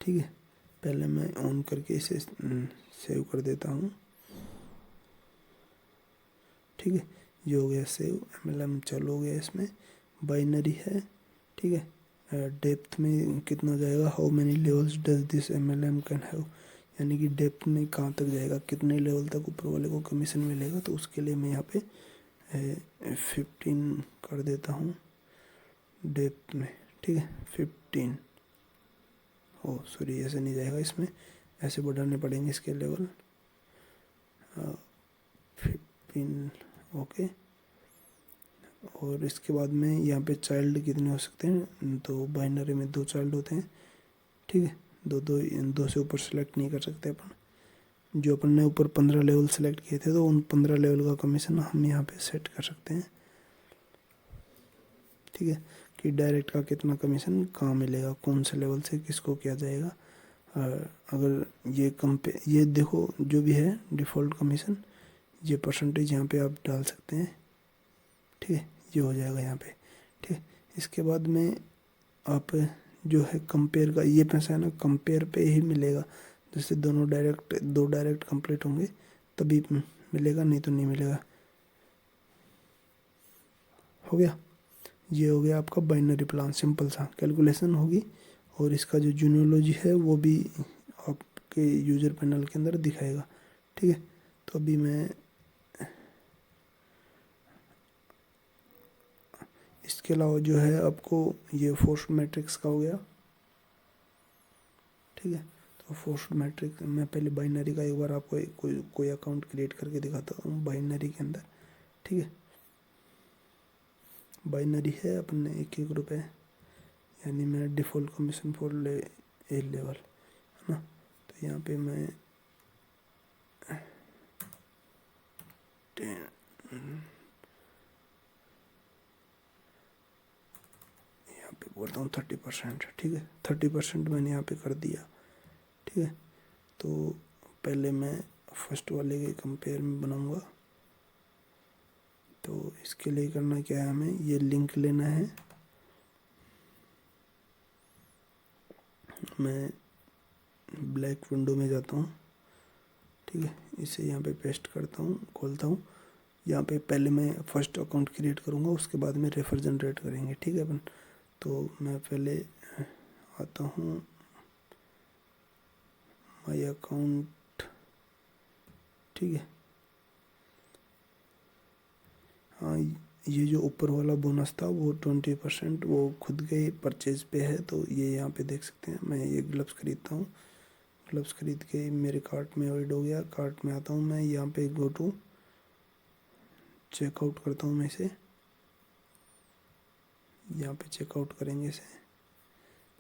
ठीक है। पहले मैं ऑन करके इसे सेव कर देता हूँ, ठीक है। ये हो गया सेव, MLM चालू हो गया, इसमें बाइनरी है, ठीक है। डेप्थ में कितना जाएगा, how many levels does this MLM can have, यानी कि डेप्थ में कहाँ तक जाएगा, कितने लेवल तक ऊपर वाले को कमीशन मिलेगा। तो उसके लिए मैं यहाँ पे 15 कर देता हूँ डेप्थ में, ठीक है, 15। ओ सॉरी, ऐसे नहीं जाएगा, इसमें ऐसे बढ़ाने पड़ेंगे इसके लेवल, 15, ओके। और इसके बाद में यहाँ पे चाइल्ड कितने हो सकते हैं, तो बाइनरी में 2 चाइल्ड होते हैं, ठीक है। दो से ऊपर सेलेक्ट नहीं कर सकते अपन। जो अपन ने ऊपर 15 लेवल सेलेक्ट किए थे, तो उन 15 लेवल का कमीशन हम यहाँ पे सेट कर सकते हैं, ठीक है, कि डायरेक्ट का कितना कमीशन कहाँ मिलेगा, कौन से लेवल से किसको किया जाएगा। अगर ये देखो, जो भी है डिफ़ॉल्ट कमीशन, ये परसेंटेज यहाँ पे आप डाल सकते हैं, ठीक है, ये हो जाएगा यहाँ पे, ठीक है। इसके बाद में आप जो है कंपेयर का, ये पैसा है ना कंपेयर पे ही मिलेगा, जैसे दो डायरेक्ट कंप्लीट होंगे तभी मिलेगा, नहीं तो नहीं मिलेगा। हो गया, ये हो गया आपका बाइनरी प्लान, सिंपल सा कैलकुलेशन होगी, और इसका जो जूनोलॉजी है वो भी आपके यूज़र पैनल के अंदर दिखाएगा, ठीक है। तो अभी मैं इसके अलावा जो है आपको ये फोर्स मैट्रिक्स का हो गया, ठीक है। तो फोर्स मैट्रिक्स मैं पहले बाइनरी का एक बार आपको कोई अकाउंट क्रिएट करके दिखाता हूँ बाइनरी के अंदर, ठीक है। बाइनरी है अपन ने 1-1 रुपये, यानी मेरा default commission for a level है ना। तो यहाँ पे मैं 10 यहाँ पे बोलता हूँ 30%, ठीक है। 30% मैंने यहाँ पे कर दिया, ठीक है। तो पहले मैं फर्स्ट वाले के कंपेयर में बनाऊँगा, तो इसके लिए करना क्या है, हमें ये लिंक लेना है। मैं ब्लैक विंडो में जाता हूँ, ठीक है, इसे यहाँ पे पेस्ट करता हूँ, खोलता हूँ। यहाँ पे पहले मैं फर्स्ट अकाउंट क्रिएट करूँगा, उसके बाद में रेफर जनरेट करेंगे, ठीक है अपन। तो मैं पहले आता हूँ माई अकाउंट, ठीक है। हाँ, ये जो ऊपर वाला बोनस था वो 20% वो खुद के परचेज पे है, तो ये यहाँ पे देख सकते हैं। मैं ये ग्लव्स खरीदता हूँ, ग्लव्स खरीद के मेरे कार्ट में ऐड हो गया। कार्ट में आता हूँ मैं, यहाँ पे गो टू चेकआउट करता हूँ मैं इसे, यहाँ पे चेकआउट करेंगे इसे।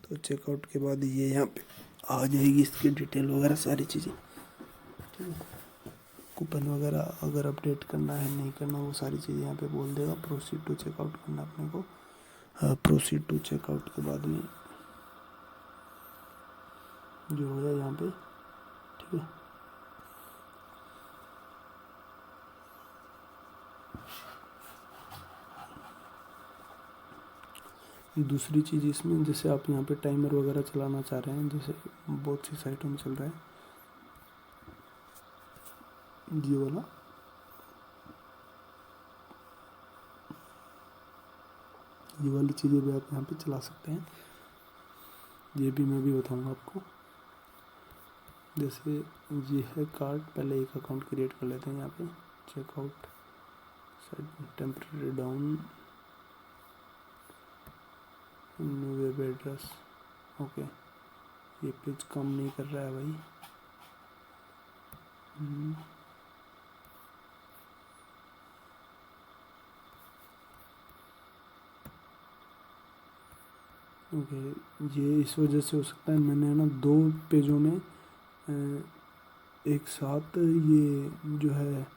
तो चेकआउट के बाद ये यहाँ पे आ जाएगी इसकी डिटेल वगैरह सारी चीज़ें, ठीक है। कूपन वगैरह अगर अपडेट करना है नहीं करना, वो सारी चीज़ें यहाँ पे बोल देगा। प्रोसीड टू चेकआउट करना अपने को, प्रोसीड टू चेकआउट के बाद में जो हो जाए यहाँ पे, ठीक है। दूसरी चीज़ इसमें, जैसे आप यहाँ पे टाइमर वगैरह चलाना चाह रहे हैं, जैसे बहुत सी साइटों में चल रहा है ये वाला, ये वाली चीज़ें भी आप यहाँ पे चला सकते हैं। ये भी मैं भी बताऊँगा आपको। जैसे ये है कार्ड, पहले एक अकाउंट क्रिएट कर लेते हैं यहाँ पे, checkout temporary down, new web address, okay. ये पेज काम नहीं कर रहा है भाई, ओके। ये इस वजह से हो सकता है, मैंने ना 2 पेजों में एक साथ ये जो है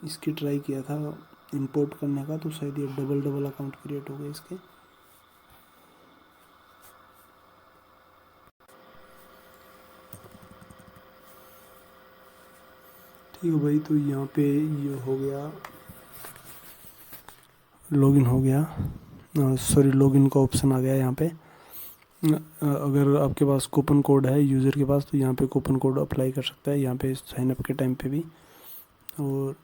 इसकी ट्राई किया था इंपोर्ट करने का, तो शायद ये डबल अकाउंट क्रिएट हो गए इसके। ठीक है भाई, तो यहाँ पे ये हो गया लॉगिन हो गया, सॉरी लॉगिन का ऑप्शन आ गया यहाँ पे। अगर आपके पास कूपन कोड है यूज़र के पास तो यहाँ पे कूपन कोड अप्लाई कर सकता है यहाँ पे साइन अप के टाइम पे भी। और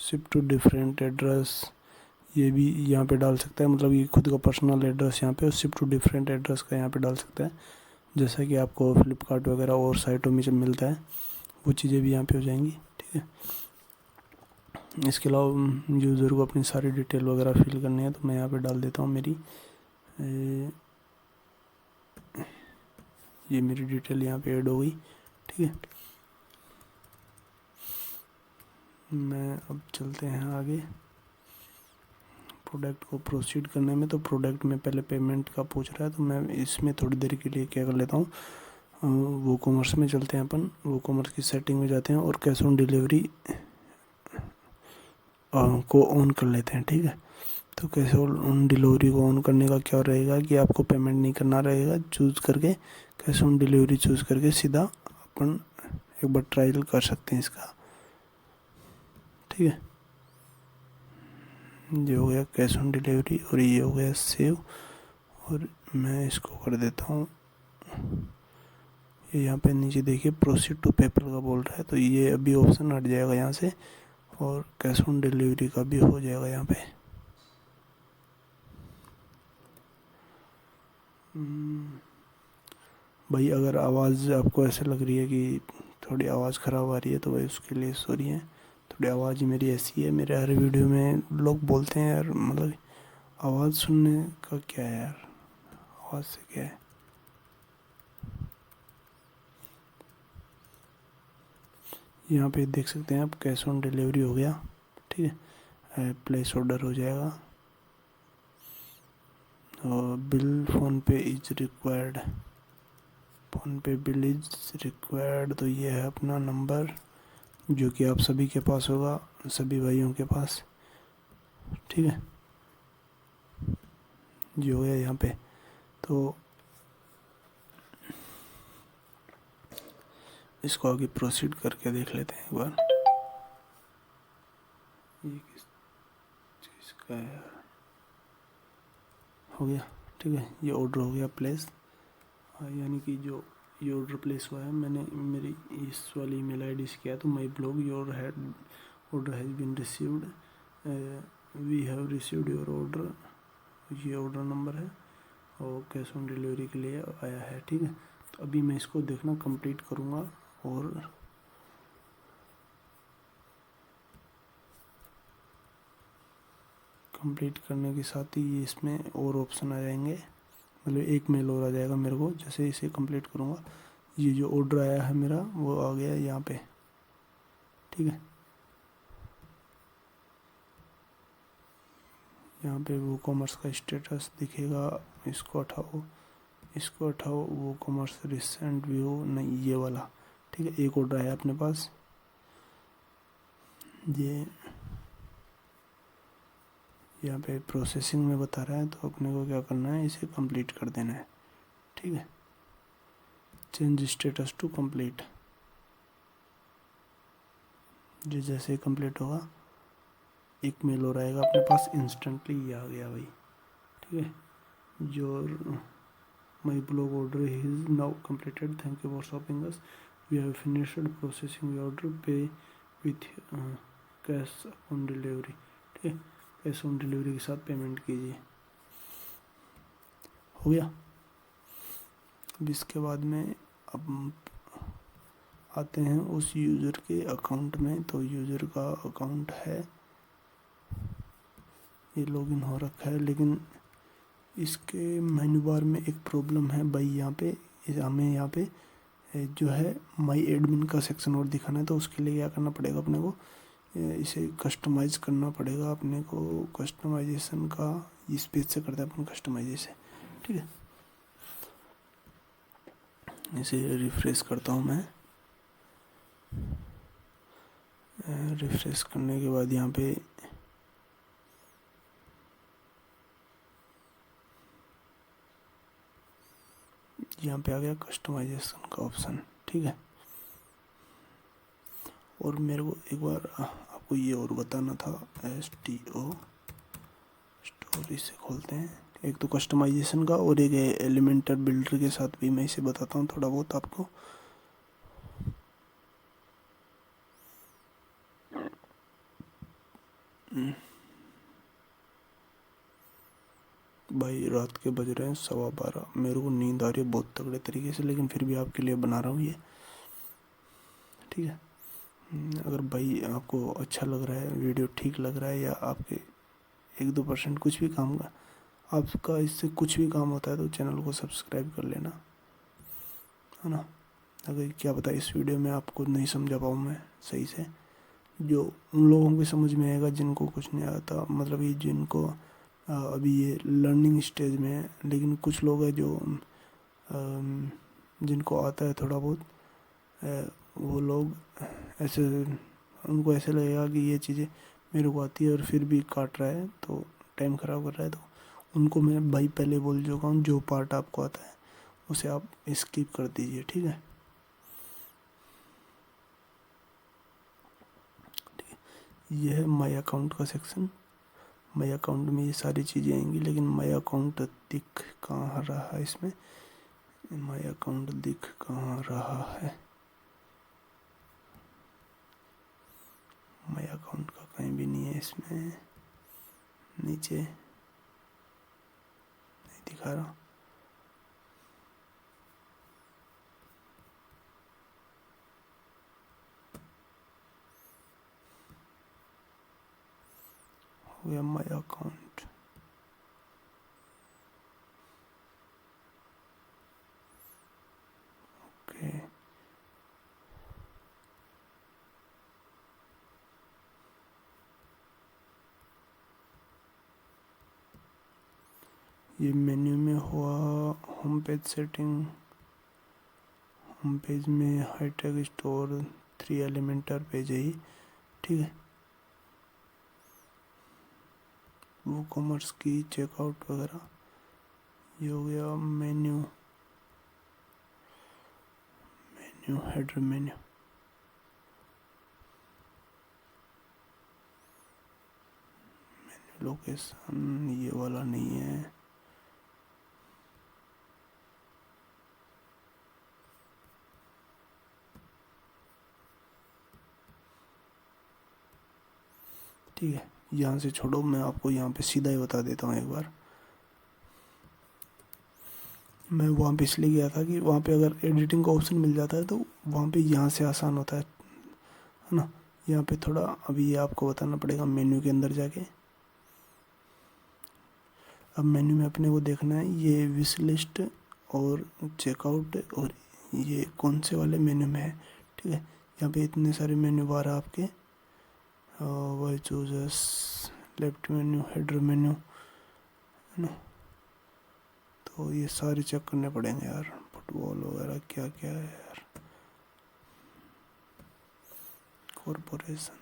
शिप टू डिफरेंट एड्रेस ये भी यहाँ पे डाल सकता है, मतलब ये खुद का पर्सनल एड्रेस यहाँ पे, और शिप टू डिफरेंट एड्रेस का यहाँ पे डाल सकता है, जैसा कि आपको फ्लिपकार्ट वगैरह और साइटों में जब मिलता है वो चीज़ें भी यहाँ पे हो जाएंगी। ठीक है, इसके अलावा यूज़र को अपनी सारी डिटेल वगैरह फिल करनी है तो मैं यहाँ पे डाल देता हूँ मेरी ये मेरी डिटेल यहाँ पे ऐड हो गई। ठीक है, मैं अब चलते हैं आगे प्रोडक्ट को प्रोसीड करने में। तो प्रोडक्ट में पहले पेमेंट का पूछ रहा है तो मैं इसमें थोड़ी देर के लिए क्या कर लेता हूँ, वो कॉमर्स में चलते हैं अपन, वो कॉमर्स की सेटिंग में जाते हैं और कैश ऑन डिलीवरी को ऑन कर लेते हैं। ठीक है, तो कैश ऑन डिलीवरी को ऑन करने का क्या रहेगा कि आपको पेमेंट नहीं करना रहेगा, चूज़ करके कैश ऑन डिलीवरी चूज़ करके सीधा अपन एक बार ट्रायल कर सकते हैं इसका। ठीक है, ये हो गया कैश ऑन डिलीवरी और ये हो गया सेव, और मैं इसको कर देता हूँ ये यहाँ पे नीचे देखिए प्रोसीड टू पेपर का बोल रहा है, तो ये अभी ऑप्शन हट जाएगा यहाँ से और कैश ऑन डिलीवरी का भी हो जाएगा यहाँ पे। भाई अगर आवाज़ आपको ऐसे लग रही है कि थोड़ी आवाज़ ख़राब आ रही है तो भाई उसके लिए सॉरी है, थोड़ी आवाज़ मेरी ऐसी है। मेरे हर वीडियो में लोग बोलते हैं यार मतलब आवाज़ सुनने का क्या है यार, आवाज़ से क्या है। यहाँ पे देख सकते हैं आप कैश ऑन डिलीवरी हो गया। ठीक है, प्लेस ऑर्डर हो जाएगा और बिल फ़ोन पे इज रिक्वायर्ड, फ़ोन पे बिल इज रिक्वायर्ड। तो ये है अपना नंबर जो कि आप सभी के पास होगा, सभी भाइयों के पास। ठीक है, जो है यहाँ पे तो इसको आगे प्रोसीड करके देख लेते हैं एक बार। ये किस चीज़ का है, हो गया। ठीक है, ये ऑर्डर हो गया प्लेस, यानी कि जो ये ऑर्डर प्लेस हुआ है मैंने मेरी इस वाली ईमेल आईडी से किया, तो my blog your had order has been received, we have received your order, ये ऑर्डर नंबर है और कैश ऑन डिलीवरी के लिए आया है। ठीक है, तो अभी मैं इसको देखना कंप्लीट करूँगा और कंप्लीट करने के साथ ही इसमें और ऑप्शन आ जाएंगे, मतलब एक मेल और आ जाएगा मेरे को जैसे इसे कंप्लीट करूँगा। ये जो ऑर्डर आया है मेरा वो आ गया यहाँ पे। ठीक है, यहाँ पे वो कॉमर्स का स्टेटस दिखेगा, इसको हटाओ, इसको हटाओ, वो कॉमर्स रिसेंट व्यू नहीं ये वाला। ठीक है, एक ऑर्डर आया अपने पास, ये यहाँ पे प्रोसेसिंग में बता रहा है तो अपने को क्या करना है, इसे कंप्लीट कर देना है। ठीक है, चेंज स्टेटस टू कंप्लीट, जो जैसे कंप्लीट होगा एक मेल और आएगा अपने पास, इंस्टेंटली ये आ गया भाई। ठीक है, your my blog order is now completed, thank you for shopping us, we have finished processing your order, pay with cash on delivery. ठीक है, कैश ऑन डिलीवरी के साथ पेमेंट कीजिए, हो गया। अब इसके बाद में अब आते हैं उस यूज़र के अकाउंट में, तो यूज़र का अकाउंट है ये लॉगिन हो रखा है, लेकिन इसके मेन्यू बार में एक प्रॉब्लम है भाई। यहाँ पे हमें यहाँ पे जो है माई एडमिन का सेक्शन और दिखाना है, तो उसके लिए क्या करना पड़ेगा अपने को, इसे कस्टमाइज़ करना पड़ेगा अपने को। कस्टमाइजेशन का इस पेज से करते हैं अपन कस्टमाइजेशन। ठीक है, इसे रिफ्रेश करता हूँ मैं। रिफ्रेश करने के बाद यहाँ पे आ गया कस्टमाइजेशन का ऑप्शन। ठीक है, और मेरे को एक बार आपको ये और बताना था, STO और इसे खोलते हैं। एक तो कस्टमाइजेशन का और एक एलिमेंटर बिल्डर के साथ भी मैं इसे बताता हूँ थोड़ा बहुत आपको। भाई रात के बज रहे हैं 12:15, मेरे को नींद आ रही है बहुत तगड़े तरीके से, लेकिन फिर भी आपके लिए बना रहा हूँ ये, ठीक है। अगर भाई आपको अच्छा लग रहा है, वीडियो ठीक लग रहा है, या आपके 1-2% कुछ भी काम का आपका इससे कुछ भी काम होता है, तो चैनल को सब्सक्राइब कर लेना, है ना। अगर क्या पता इस वीडियो में आपको नहीं समझा पाऊँ मैं सही से, जो उन लोगों को समझ में आएगा जिनको कुछ नहीं आता, मतलब ये जिनको अभी ये लर्निंग स्टेज में है। लेकिन कुछ लोग हैं जो जिनको आता है थोड़ा बहुत, वो लोग ऐसे, उनको ऐसे लगेगा कि ये चीज़ें मेरे को आती है और फिर भी काट रहा है, तो टाइम ख़राब कर रहा है। तो उनको मैं भाई पहले बोल चुका हूँ, जो पार्ट आपको आता है उसे आप स्किप कर दीजिए, ठीक है। ये है माई अकाउंट का सेक्शन। माई अकाउंट में ये सारी चीज़ें आएंगी, लेकिन माई अकाउंट दिख कहाँ रहा है इसमें, माई अकाउंट दिख कहाँ रहा है, माई अकाउंट का कहीं भी नहीं है इसमें, नीचे नहीं दिखा रहा। हो गया माई अकाउंट। ओके, ये मेन्यू में हुआ home page setting. Home page में हाईटेक स्टोर 3 एलिमेंटर पेज है ये, ठीक है। वो कॉमर्स की चेकआउट वगैरह, ये हो गया menu, menu header menu, location ये वाला नहीं है। ठीक है, यहाँ से छोड़ो, मैं आपको यहाँ पे सीधा ही बता देता हूँ एक बार। मैं वहाँ पे इसलिए गया था कि वहाँ पे अगर एडिटिंग का ऑप्शन मिल जाता है तो वहाँ पे यहाँ से आसान होता है ना। यहाँ पे थोड़ा अभी ये आपको बताना पड़ेगा मेन्यू के अंदर जाके। अब मेन्यू में अपने को देखना है ये विश लिस्ट और चेकआउट, और ये कौन से वाले मेन्यू में है, ठीक है। यहाँ पे इतने सारे मेन्यू बार है आपके, वही choosers, left menu, header menu, है ना। तो ये सारे चेक करने पड़ेंगे यार, फुटबॉल वगैरह क्या क्या है यार, कॉरपोरेशन,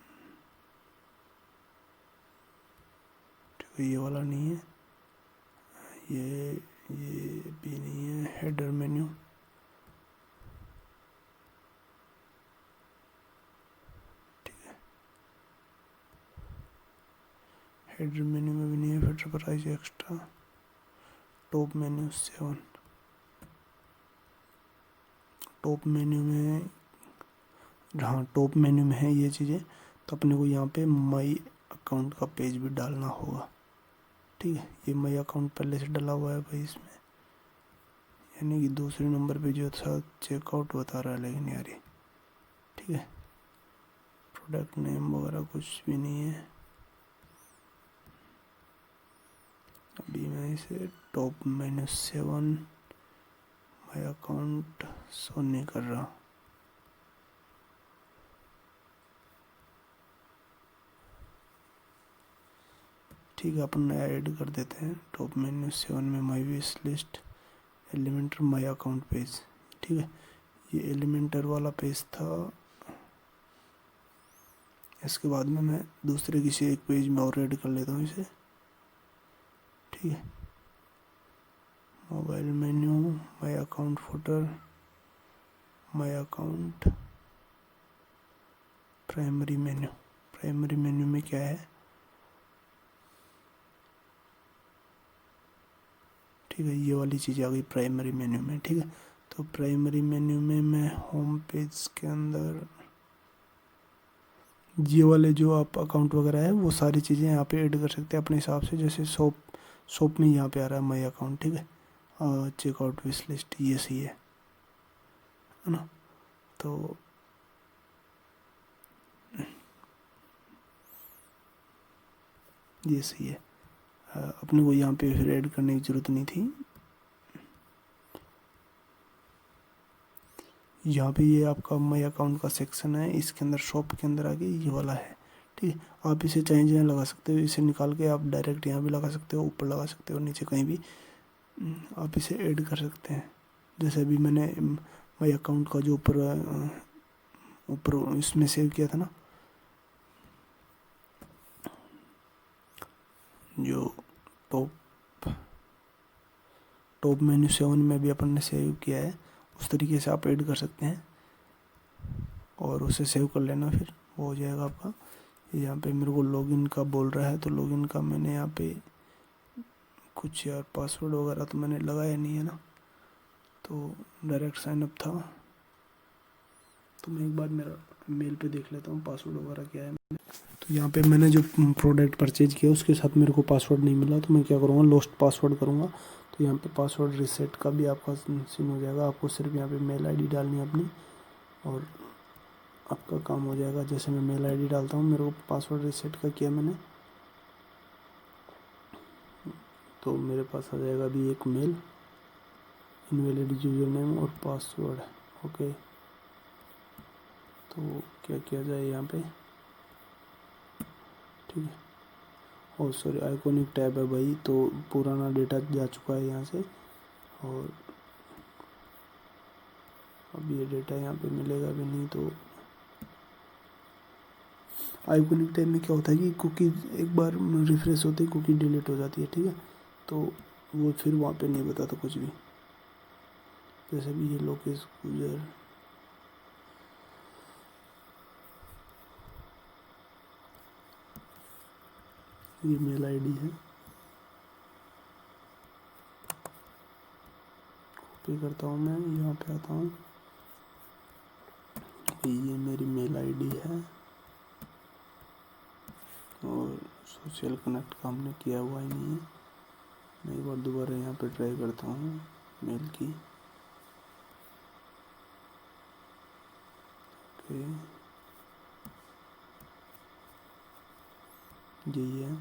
ठीक है। ये वाला नहीं है, ये भी नहीं है, हेडर मेन्यू, ठीक है। हेडर मेन्यू में भी नहीं है, filter price extra, top menu 7, top menu में, हाँ टॉप मेन्यू में है ये चीज़ें। तो अपने को यहाँ पे माई अकाउंट का पेज भी डालना होगा, ठीक है। ये माई अकाउंट पहले से डला हुआ है भाई इसमें, यानी कि दूसरे नंबर पे जो था चेकआउट बता रहा है, लेकिन यार ये, ठीक है। प्रोडक्ट नेम वगैरह कुछ भी नहीं है। अभी मैं इसे top menu 7 my account show नहीं कर रहा, ठीक है। अपन नया ऐड कर देते हैं टॉप मेन्यू 7 में my wish list Elementor my account page, ठीक है। ये एलिमेंटर वाला पेज था। इसके बाद में मैं दूसरे किसी एक पेज में और ऐड कर लेता हूँ इसे, ठीक है। Mobile menu, my account footer, my account, primary menu. Primary menu में क्या है, ठीक है, ये वाली चीज़ आ गई प्राइमरी मेन्यू में। ठीक है, तो प्राइमरी मेन्यू में मैं होम पेज के अंदर ये वाले जो आप अकाउंट वगैरह है वो सारी चीज़ें यहाँ पे ऐड कर सकते हैं अपने हिसाब से। जैसे शॉप में यहाँ पे आ रहा है माई अकाउंट। ठीक है, चेकआउट विश लिस्ट ये सही है ना। तो ये सही है, अपने को यहाँ पे फिर ऐड करने की ज़रूरत नहीं थी। यहाँ पे ये आपका माई अकाउंट का सेक्शन है, इसके अंदर शॉप के अंदर आके ये वाला है। ठीक है, आप इसे चाहे जहाँ लगा सकते हो, इसे निकाल के आप डायरेक्ट यहाँ भी लगा सकते हो, ऊपर लगा सकते हो, नीचे कहीं भी आप इसे ऐड कर सकते हैं। जैसे अभी मैंने माई अकाउंट का जो ऊपर इसमें सेव किया था ना, जो टॉप मेन्यू 7 में भी अपन ने सेव किया है, उस तरीके से आप ऐड कर सकते हैं और उसे सेव कर लेना, फिर वो हो जाएगा आपका। यहाँ पे मेरे को लॉगिन का बोल रहा है, तो लॉगिन का मैंने यहाँ पे कुछ यार पासवर्ड वगैरह तो मैंने लगाया नहीं है ना, तो डायरेक्ट साइनअप था। तो मैं एक बार मेरा मेल पे देख लेता हूँ पासवर्ड वगैरह क्या है। तो यहाँ पे मैंने जो प्रोडक्ट परचेज किया उसके साथ मेरे को पासवर्ड नहीं मिला, तो मैं क्या करूँगा, लॉस्ट पासवर्ड करूँगा। तो यहाँ पे पासवर्ड रीसेट का भी आपका सीन हो जाएगा। आपको सिर्फ यहाँ पे मेल आईडी डालनी है अपनी और आपका काम हो जाएगा। जैसे मैं मेल आईडी डालता हूँ, मेरे को पासवर्ड रीसेट का किया मैंने, तो मेरे पास आ जाएगा अभी एक मेल, इनवैलिड यूजर नेम और पासवर्ड। ओके, तो क्या किया जाए यहाँ पे, ठीक है। और सॉरी, आइकॉनिक टैब है भाई, तो पुराना डेटा जा चुका है यहाँ से और अब ये डेटा यहाँ पे मिलेगा भी नहीं। तो आइकॉनिक टैब में क्या होता है कि कुकी एक बार रिफ्रेश होते ही कुकी डिलीट हो जाती है। ठीक है, तो वो फिर वहाँ पे नहीं बताता कुछ भी। जैसे भी ये लोकेश गुजर, ये मेल आईडी है, कॉपी करता हूँ मैं, यहाँ पे आता हूँ, ये मेरी मेल आईडी है और सोशल कनेक्ट का हमने किया हुआ ही नहीं है। मैं एक बार दोबारा यहाँ पे ट्राई करता हूँ मेल की। ओके, यही है,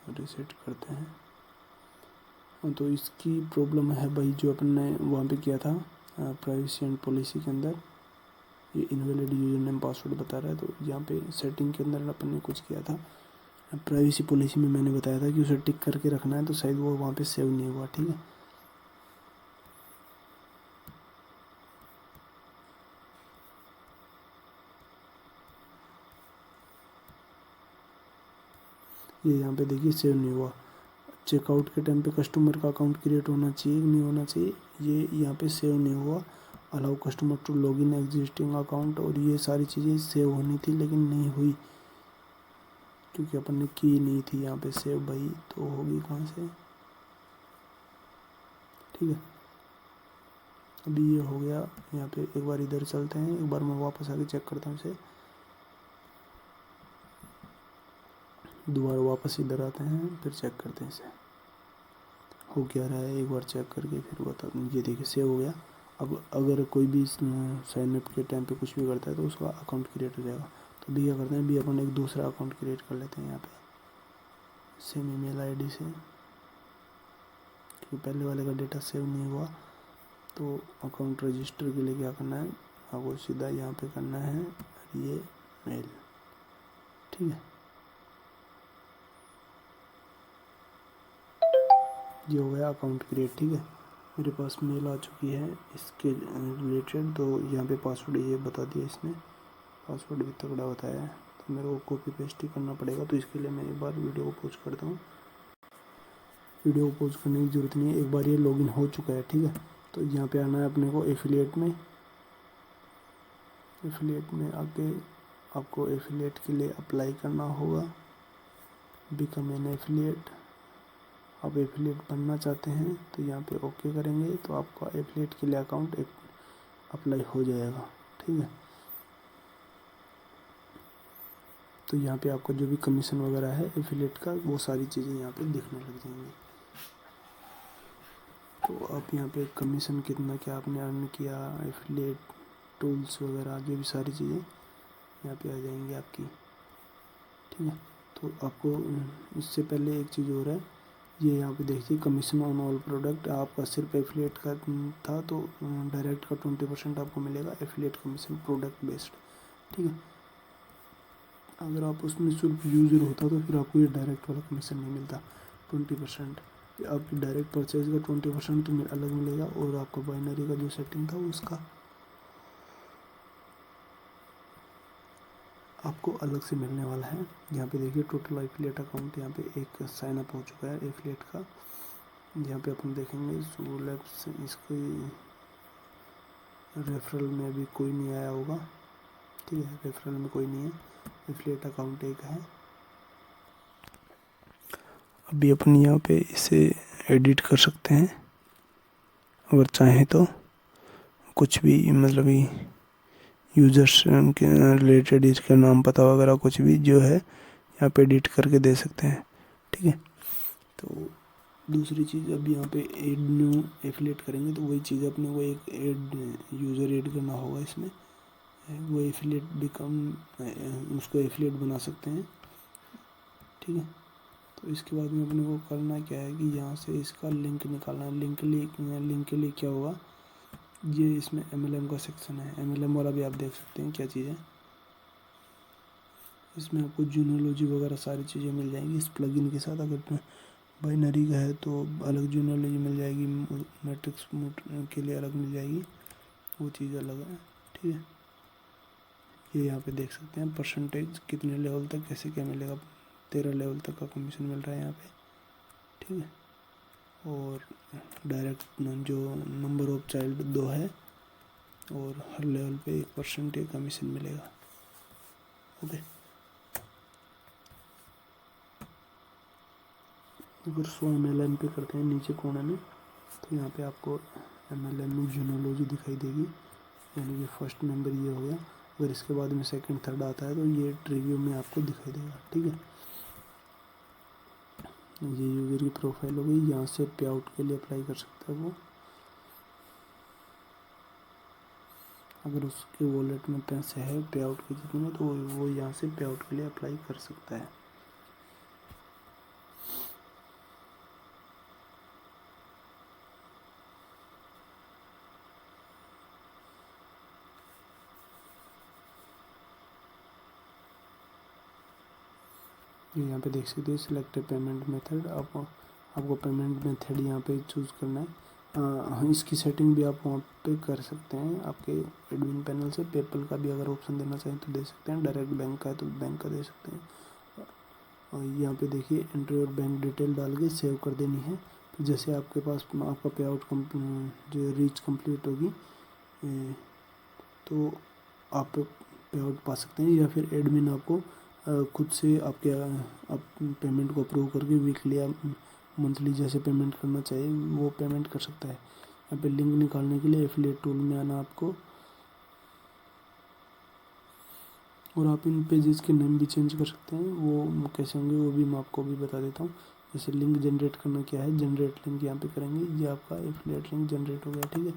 रिसेट करते हैं। तो इसकी प्रॉब्लम है भाई, जो अपन ने वहाँ पे किया था प्राइवेसी एंड पॉलिसी के अंदर, ये इनवैलिड यूजर नेम पासवर्ड बता रहा है। तो यहाँ पे सेटिंग के अंदर अपन ने कुछ किया था, प्राइवेसी पॉलिसी में मैंने बताया था कि उसे टिक करके रखना है, तो शायद वो वहाँ पे सेव नहीं हुआ। ठीक है, ये यहाँ पे देखिए सेव नहीं हुआ। चेकआउट के टाइम पे कस्टमर का अकाउंट क्रिएट होना चाहिए, नहीं होना चाहिए, ये यहाँ पे सेव नहीं हुआ। Allow customer to log in existing account, और ये सारी चीज़ें सेव होनी थी लेकिन नहीं हुई क्योंकि अपन ने की नहीं थी यहाँ पे सेव भाई, तो होगी कहाँ से। ठीक है, अभी ये हो गया। यहाँ पे एक बार इधर चलते हैं, एक बार मैं वापस आके चेक करता हूँ इसे, दोबारा वापस इधर आते हैं, फिर चेक करते हैं इसे हो क्या रहा है। एक बार चेक करके फिर बता, ये देखिए सेव हो गया। अब अगर कोई भी साइनअप के टाइम पे कुछ भी करता है तो उसका अकाउंट क्रिएट हो जाएगा। तो अभी क्या करते हैं, अभी अपन एक दूसरा अकाउंट क्रिएट कर लेते हैं यहाँ पे सेम ईमेल आईडी से, क्योंकि पहले वाले का डेटा सेव नहीं हुआ। तो अकाउंट रजिस्टर के लिए क्या करना है, आपको सीधा यहाँ पे करना है ये मेल। ठीक है, ये हो गया अकाउंट क्रिएट। ठीक है, मेरे पास मेल आ चुकी है इसके रिलेटेड। तो यहाँ पे पासवर्ड ये बता दिया इसने, पासवर्ड भी तगड़ा बताया है, तो मेरे को कॉपी पेस्ट ही करना पड़ेगा। तो इसके लिए मैं एक बार वीडियो को पॉज करता हूँ। वीडियो को पॉज करने की ज़रूरत नहीं है, एक बार ये लॉगिन हो चुका है। ठीक है, तो यहाँ पे आना है अपने को एफिलिएट में। एफिलिएट में आके आपको एफिलिएट के लिए अप्लाई करना होगा, बिकम एन एफिलिएट। आप एफिलिएट बनना चाहते हैं तो यहाँ पे ओके करेंगे तो आपका एफिलिएट के लिए अकाउंट एक अप्लाई हो जाएगा। ठीक है, तो यहाँ पे आपका जो भी कमीशन वगैरह है एफिलिएट का वो सारी चीज़ें यहाँ पे दिखने लग जाएंगी। तो आप यहाँ पे कमीशन कितना क्या आपने अर्न किया, एफिलिएट टूल्स वगैरह जो भी सारी चीज़ें यहाँ पे आ जाएंगी आपकी। ठीक है, तो आपको इससे पहले एक चीज़ और है, ये यहाँ पे देखिए कमीशन ऑन ऑल प्रोडक्ट आपका सिर्फ एफिलिएट का था तो डायरेक्ट का 20% आपको मिलेगा, एफिलिएट कमीशन प्रोडक्ट बेस्ड। ठीक है, अगर आप उसमें सिर्फ यूज़र होता तो फिर आपको ये डायरेक्ट वाला कमीशन नहीं मिलता 20%। आपकी डायरेक्ट परचेज का 20% तो अलग मिलेगा और आपका बाइनरी का जो सेटिंग था उसका आपको अलग से मिलने वाला है। यहाँ पे देखिए टोटल एफिलिएट अकाउंट यहाँ पे एक साइन अप हो चुका है एफिलिएट का। यहाँ पे अपन देखेंगे सोलैब्स, इसको रेफरल में अभी कोई नहीं आया होगा। ठीक है, रेफरल में कोई नहीं है, एफिलिएट अकाउंट एक है। अभी अपन यहाँ पे इसे एडिट कर सकते हैं अगर चाहें तो, कुछ भी मतलब यूजर्स के रिलेटेड इसका नाम पता वगैरह कुछ भी जो है यहाँ पे एडिट करके दे सकते हैं। ठीक है, तो दूसरी चीज़ अब यहाँ पे ऐड न्यू एफिलिएट करेंगे तो वही चीज़ अपने को एक ऐड यूज़र ऐड करना होगा इसमें, वो एफिलिएट बिकम उसको एफिलिएट बना सकते हैं। ठीक है, तो इसके बाद में अपने को करना क्या है कि यहाँ से इसका लिंक निकालना है। लिंक के लिए क्या होगा, ये इसमें MLM का सेक्शन है, MLM वाला भी आप देख सकते हैं क्या चीज़ है। इसमें आपको जूनोलॉजी वगैरह सारी चीज़ें मिल जाएंगी इस प्लगइन के साथ। अगर बाइनरी का है तो अलग जूनोलॉजी मिल जाएगी, मैट्रिक्स के लिए अलग मिल जाएगी, वो चीज़ अलग है। ठीक है, ये यहाँ पे देख सकते हैं परसेंटेज कितने लेवल तक कैसे क्या मिलेगा, 13 लेवल तक का कमीशन मिल रहा है यहाँ पे। ठीक है, और डायरेक्ट जो नंबर ऑफ चाइल्ड 2 है और हर लेवल पे 1% कमीशन मिलेगा। ओके, अगर 100 MLM पे करते हैं नीचे कोने में तो यहाँ पे आपको MLM में जूनोलॉजी दिखाई देगी, यानी कि फर्स्ट नंबर ये हो गया। अगर इसके बाद में सेकंड थर्ड आता है तो ये रिव्यू में आपको दिखाई देगा। ठीक है, ये यूज़र की प्रोफाइल हो गई, यहाँ से पे आउट के लिए अप्लाई कर सकता है वो, अगर उसके वॉलेट में पैसे है पे आउट के जितने तो वो यहाँ से पे आउट के लिए अप्लाई कर सकता है। ये यहाँ पे देख सकते हो सिलेक्ट पेमेंट मेथड, आपको पेमेंट मेथड यहाँ पे चूज़ करना है। इसकी सेटिंग भी आप वहाँ पे कर सकते हैं आपके एडमिन पैनल से। पेपल का भी अगर ऑप्शन देना चाहें तो दे सकते हैं, डायरेक्ट बैंक का है तो बैंक का दे सकते हैं। और यहाँ पे देखिए एंट्री और बैंक डिटेल डाल के सेव कर देनी है। तो जैसे आपके पास आपका पे आउट जो रीच कंप्लीट होगी तो आप पे आउट पा सकते हैं, या फिर एडमिन आपको खुद से आपके आप पेमेंट को अप्रूव करके वीकली या मंथली जैसे पेमेंट करना चाहिए वो पेमेंट कर सकता है। यहाँ पे लिंक निकालने के लिए एफिलिएट टूल में आना आपको, और आप इन पेजेस के नाम भी चेंज कर सकते हैं, वो कैसे होंगे वो भी मैं आपको भी बता देता हूँ। जैसे लिंक जनरेट करना क्या है, जनरेट लिंक यहाँ पे करेंगे, ये आपका एफिलिएट लिंक जनरेट हो गया। ठीक है,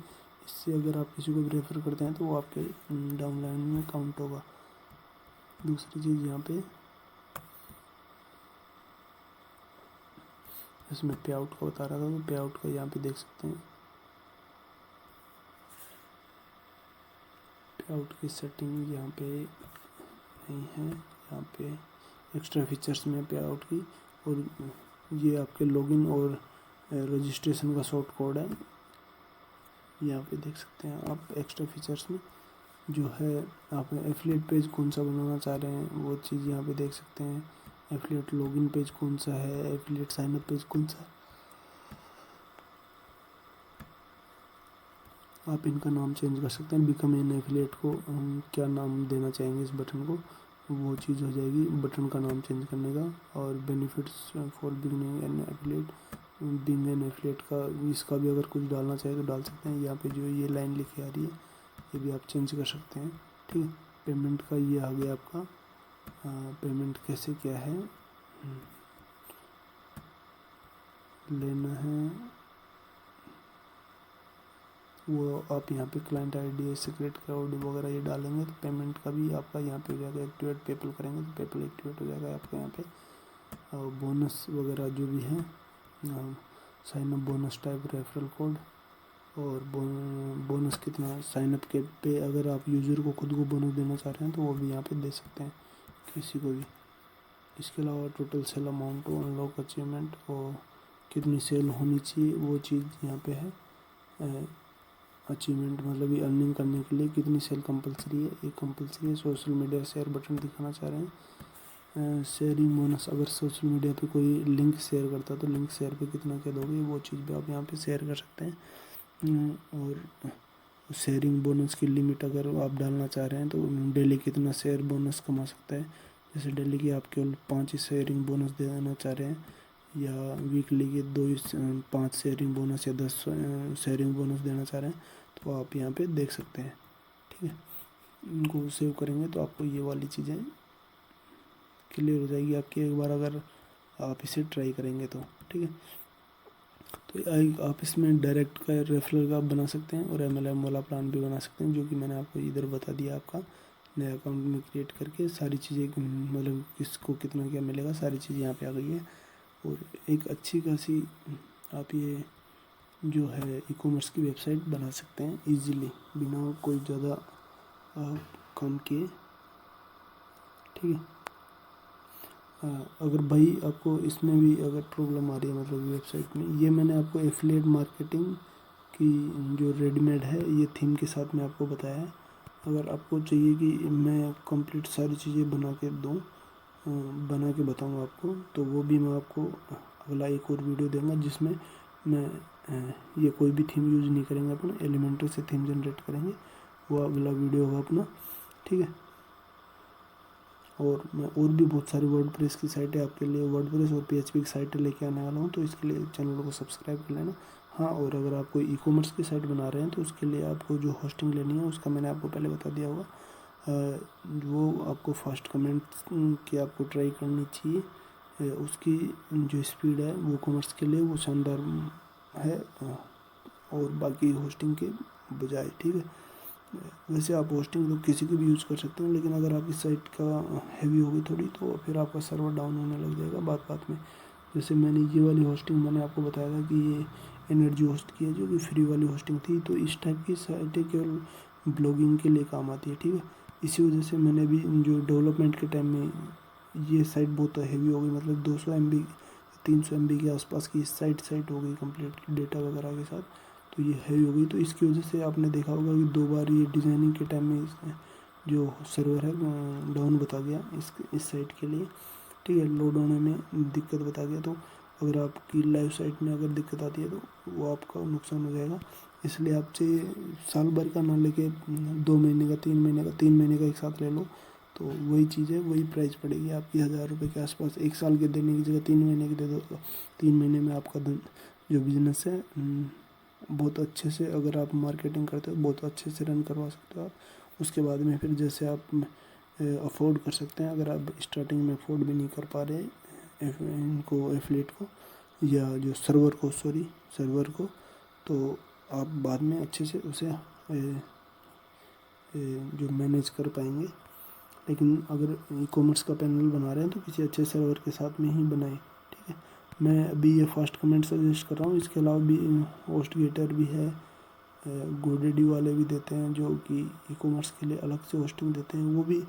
इससे अगर आप किसी को भी रेफर करते हैं तो वो आपके डाउनलाइन में काउंट होगा। दूसरी चीज़ यहाँ पे इसमें पे आउट का बता रहा था, तो पे आउट का यहाँ पे देख सकते हैं पे आउट की सेटिंग यहाँ पे नहीं है। यहाँ पे एक्स्ट्रा फीचर्स में पे आउट की, और ये आपके लॉगिन और रजिस्ट्रेशन का शॉर्ट कोड है, यहाँ पे देख सकते हैं आप। एक्स्ट्रा फीचर्स में जो है आप एफिलिएट पेज कौन सा बनाना चाह रहे हैं वो चीज़ यहाँ पे देख सकते हैं। एफिलिएट लॉगिन पेज कौन सा है, एफिलिएट साइनअप पेज कौन सा है, आप इनका नाम चेंज कर सकते हैं। बिकम एन एफिलिएट को हम क्या नाम देना चाहेंगे इस बटन को, वो चीज़ हो जाएगी बटन का नाम चेंज करने का। और benefits for beginning an affiliate being and affiliate का, इसका भी अगर कुछ डालना चाहे तो डाल सकते हैं। यहाँ पे जो ये लाइन लिखी आ रही है ये भी आप चेंज कर सकते हैं, ठीक है। पेमेंट का ये आ गया आपका, पेमेंट कैसे क्या है लेना है वो आप यहाँ पे क्लाइंट आईडी, सीक्रेट कोड वगैरह ये डालेंगे तो पेमेंट का भी आपका यहाँ पे हो जाएगा एक्टिवेट। पेपल करेंगे तो पेपल एक्टिवेट हो जाएगा आपका यहाँ पे। और बोनस वगैरह जो भी है, sign up bonus type, referral code और बोनस कितना साइन अप के पे, अगर आप यूज़र को खुद को बोनस देना चाह रहे हैं तो वो भी यहाँ पे दे सकते हैं किसी को भी। इसके अलावा total sale amount, unlock achievement और कितनी सेल होनी चाहिए वो चीज़ यहाँ पे है। अचीवमेंट मतलब ये अर्निंग करने के लिए कितनी सेल कंपलसरी है, ये कंपलसरी है। सोशल मीडिया शेयर बटन दिखाना चाह रहे हैं। शेयरिंग बोनस, अगर सोशल मीडिया पे कोई लिंक शेयर करता है तो लिंक शेयर पे कितना क्या दोगे वो चीज़ भी आप यहाँ पे शेयर कर सकते हैं। और शेयरिंग बोनस की लिमिट अगर आप डालना चाह रहे हैं तो डेली कितना शेयर बोनस कमा सकता है। जैसे डेली की आप केवल 5 ही शेयरिंग बोनस देना चाह रहे हैं, या वीकली के 5 शेयरिंग बोनस या 10 शेयरिंग बोनस देना चाह रहे हैं तो आप यहाँ पे देख सकते हैं, ठीक है। इनको सेव करेंगे तो आपको ये वाली चीज़ें क्लियर हो जाएगी आपकी, एक बार अगर आप इसे ट्राई करेंगे तो, ठीक है। तो आप इसमें डायरेक्ट का रेफरल का आप बना सकते हैं और MLM वाला प्लान भी बना सकते हैं, जो कि मैंने आपको इधर बता दिया। आपका नया अकाउंट में क्रिएट करके सारी चीज़ें, मतलब किसको कितना क्या मिलेगा सारी चीज़ें यहाँ पे आ गई है। और एक अच्छी खासी आप ये जो है ई-कॉमर्स की वेबसाइट बना सकते हैं इजीली, बिना कोई ज़्यादा काम किए, ठीक है। अगर भाई आपको इसमें भी अगर प्रॉब्लम आ रही है, मतलब वेबसाइट में, ये मैंने आपको एफिलिएट मार्केटिंग की जो रेडीमेड है ये थीम के साथ में आपको बताया है। अगर आपको चाहिए कि मैं कंप्लीट सारी चीज़ें बना के दूँ, बना के बताऊँ आपको, तो वो भी मैं आपको अगला एक और वीडियो दूंगा जिसमें मैं ये कोई भी थीम यूज़ नहीं करेंगे, अपन एलिमेंटर से थीम जनरेट करेंगे, वो अगला वीडियो होगा अपना, ठीक है। और मैं और भी बहुत सारी वर्डप्रेस की साइटें आपके लिए, वर्डप्रेस और PHP की साइटें लेके आने वाला हूँ, तो इसके लिए चैनल को सब्सक्राइब कर लेना। हाँ, और अगर आप कोई ई-कॉमर्स की साइट बना रहे हैं तो उसके लिए आपको जो होस्टिंग लेनी है उसका मैंने आपको पहले बता दिया होगा। वो आपको फर्स्ट कमेंट की आपको ट्राई करनी चाहिए, उसकी जो स्पीड है वो कॉमर्स के लिए वो शानदार है, और बाकी होस्टिंग के बजाय, ठीक है। वैसे आप होस्टिंग तो किसी की भी यूज़ कर सकते हैं, लेकिन अगर आपकी साइट का हैवी होगी थोड़ी तो फिर आपका सर्वर डाउन होने लग जाएगा बात बात में। जैसे मैंने ये वाली होस्टिंग मैंने आपको बताया था कि ये एनर्जी होस्ट की है, जो कि फ्री वाली होस्टिंग थी। तो इस टाइप की साइटें केवल ब्लॉगिंग के लिए काम आती है, ठीक है। इसी वजह से मैंने भी जो डेवलपमेंट के टाइम में ये साइट बहुत हैवी हो गई, मतलब 200 MB 300 MB के आसपास की साइट हो गई कंप्लीट डेटा वगैरह के साथ, तो ये हैवी हो गई। तो इसकी वजह से आपने देखा होगा कि 2 बार ये डिज़ाइनिंग के टाइम में जो सर्वर है डाउन बता गया इस साइट के लिए, ठीक है। लोड होने में दिक्कत बता गया, तो अगर आपकी लाइव साइट में अगर दिक्कत आती है तो वो आपका नुकसान हो जाएगा। इसलिए आपसे साल भर का ना लेके 2 महीने का 3 महीने का 3 महीने का एक साथ ले लो तो वही चीज़ है, वही प्राइस पड़ेगी आपकी 1000 रुपये के आसपास। एक साल के देने की जगह 3 महीने की दे दो, 3 महीने में आपका जो बिज़नेस है बहुत अच्छे से, अगर आप मार्केटिंग करते हो बहुत अच्छे से रन करवा सकते हो आप। उसके बाद में फिर जैसे आप अफोर्ड कर सकते हैं, अगर आप स्टार्टिंग में अफोर्ड भी नहीं कर पा रहे इनको एफिलिएट को या जो सर्वर को, तो आप बाद में अच्छे से उसे जो मैनेज कर पाएंगे। लेकिन अगर ई-कॉमर्स का पैनल बना रहे हैं तो किसी अच्छे सर्वर के साथ में ही बनाएं, ठीक है। मैं अभी ये फास्ट कमेंट सजेस्ट कर रहा हूँ, इसके अलावा भी होस्टगेटर भी है, गोडेडी वाले भी देते हैं जो कि ई-कॉमर्स के लिए अलग से होस्टिंग देते हैं, वो भी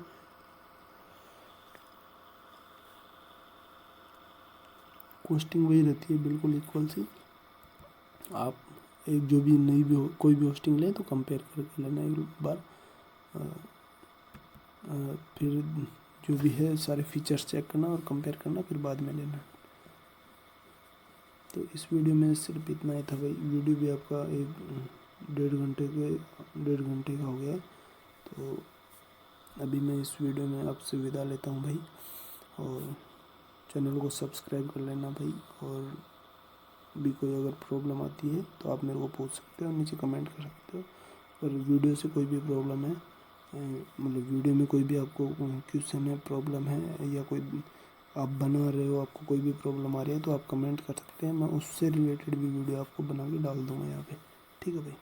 होस्टिंग वही रहती है बिल्कुल इक्वल सी। आप एक जो भी नई भी कोई भी होस्टिंग लें तो कंपेयर करके लेना एक बार, फिर जो भी है सारे फीचर्स चेक करना और कंपेयर करना, फिर बाद में लेना। तो इस वीडियो में सिर्फ इतना ही था भाई। वीडियो भी आपका 1.5 घंटे का हो गया, तो अभी मैं इस वीडियो में आपसे विदा लेता हूँ भाई, और चैनल को सब्सक्राइब कर लेना भाई, और भी कोई अगर प्रॉब्लम आती है तो आप मेरे को पूछ सकते हो, नीचे कमेंट कर सकते हो। और वीडियो से कोई भी प्रॉब्लम है, मतलब वीडियो में कोई भी आपको क्वेश्चन है, प्रॉब्लम है, या कोई आप बना रहे हो, आपको कोई भी प्रॉब्लम आ रही है तो आप कमेंट कर सकते हैं, मैं उससे रिलेटेड भी वीडियो आपको बना के डाल दूँगा यहाँ पे। ठीक है भाई,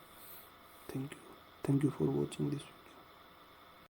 thank you for watching this.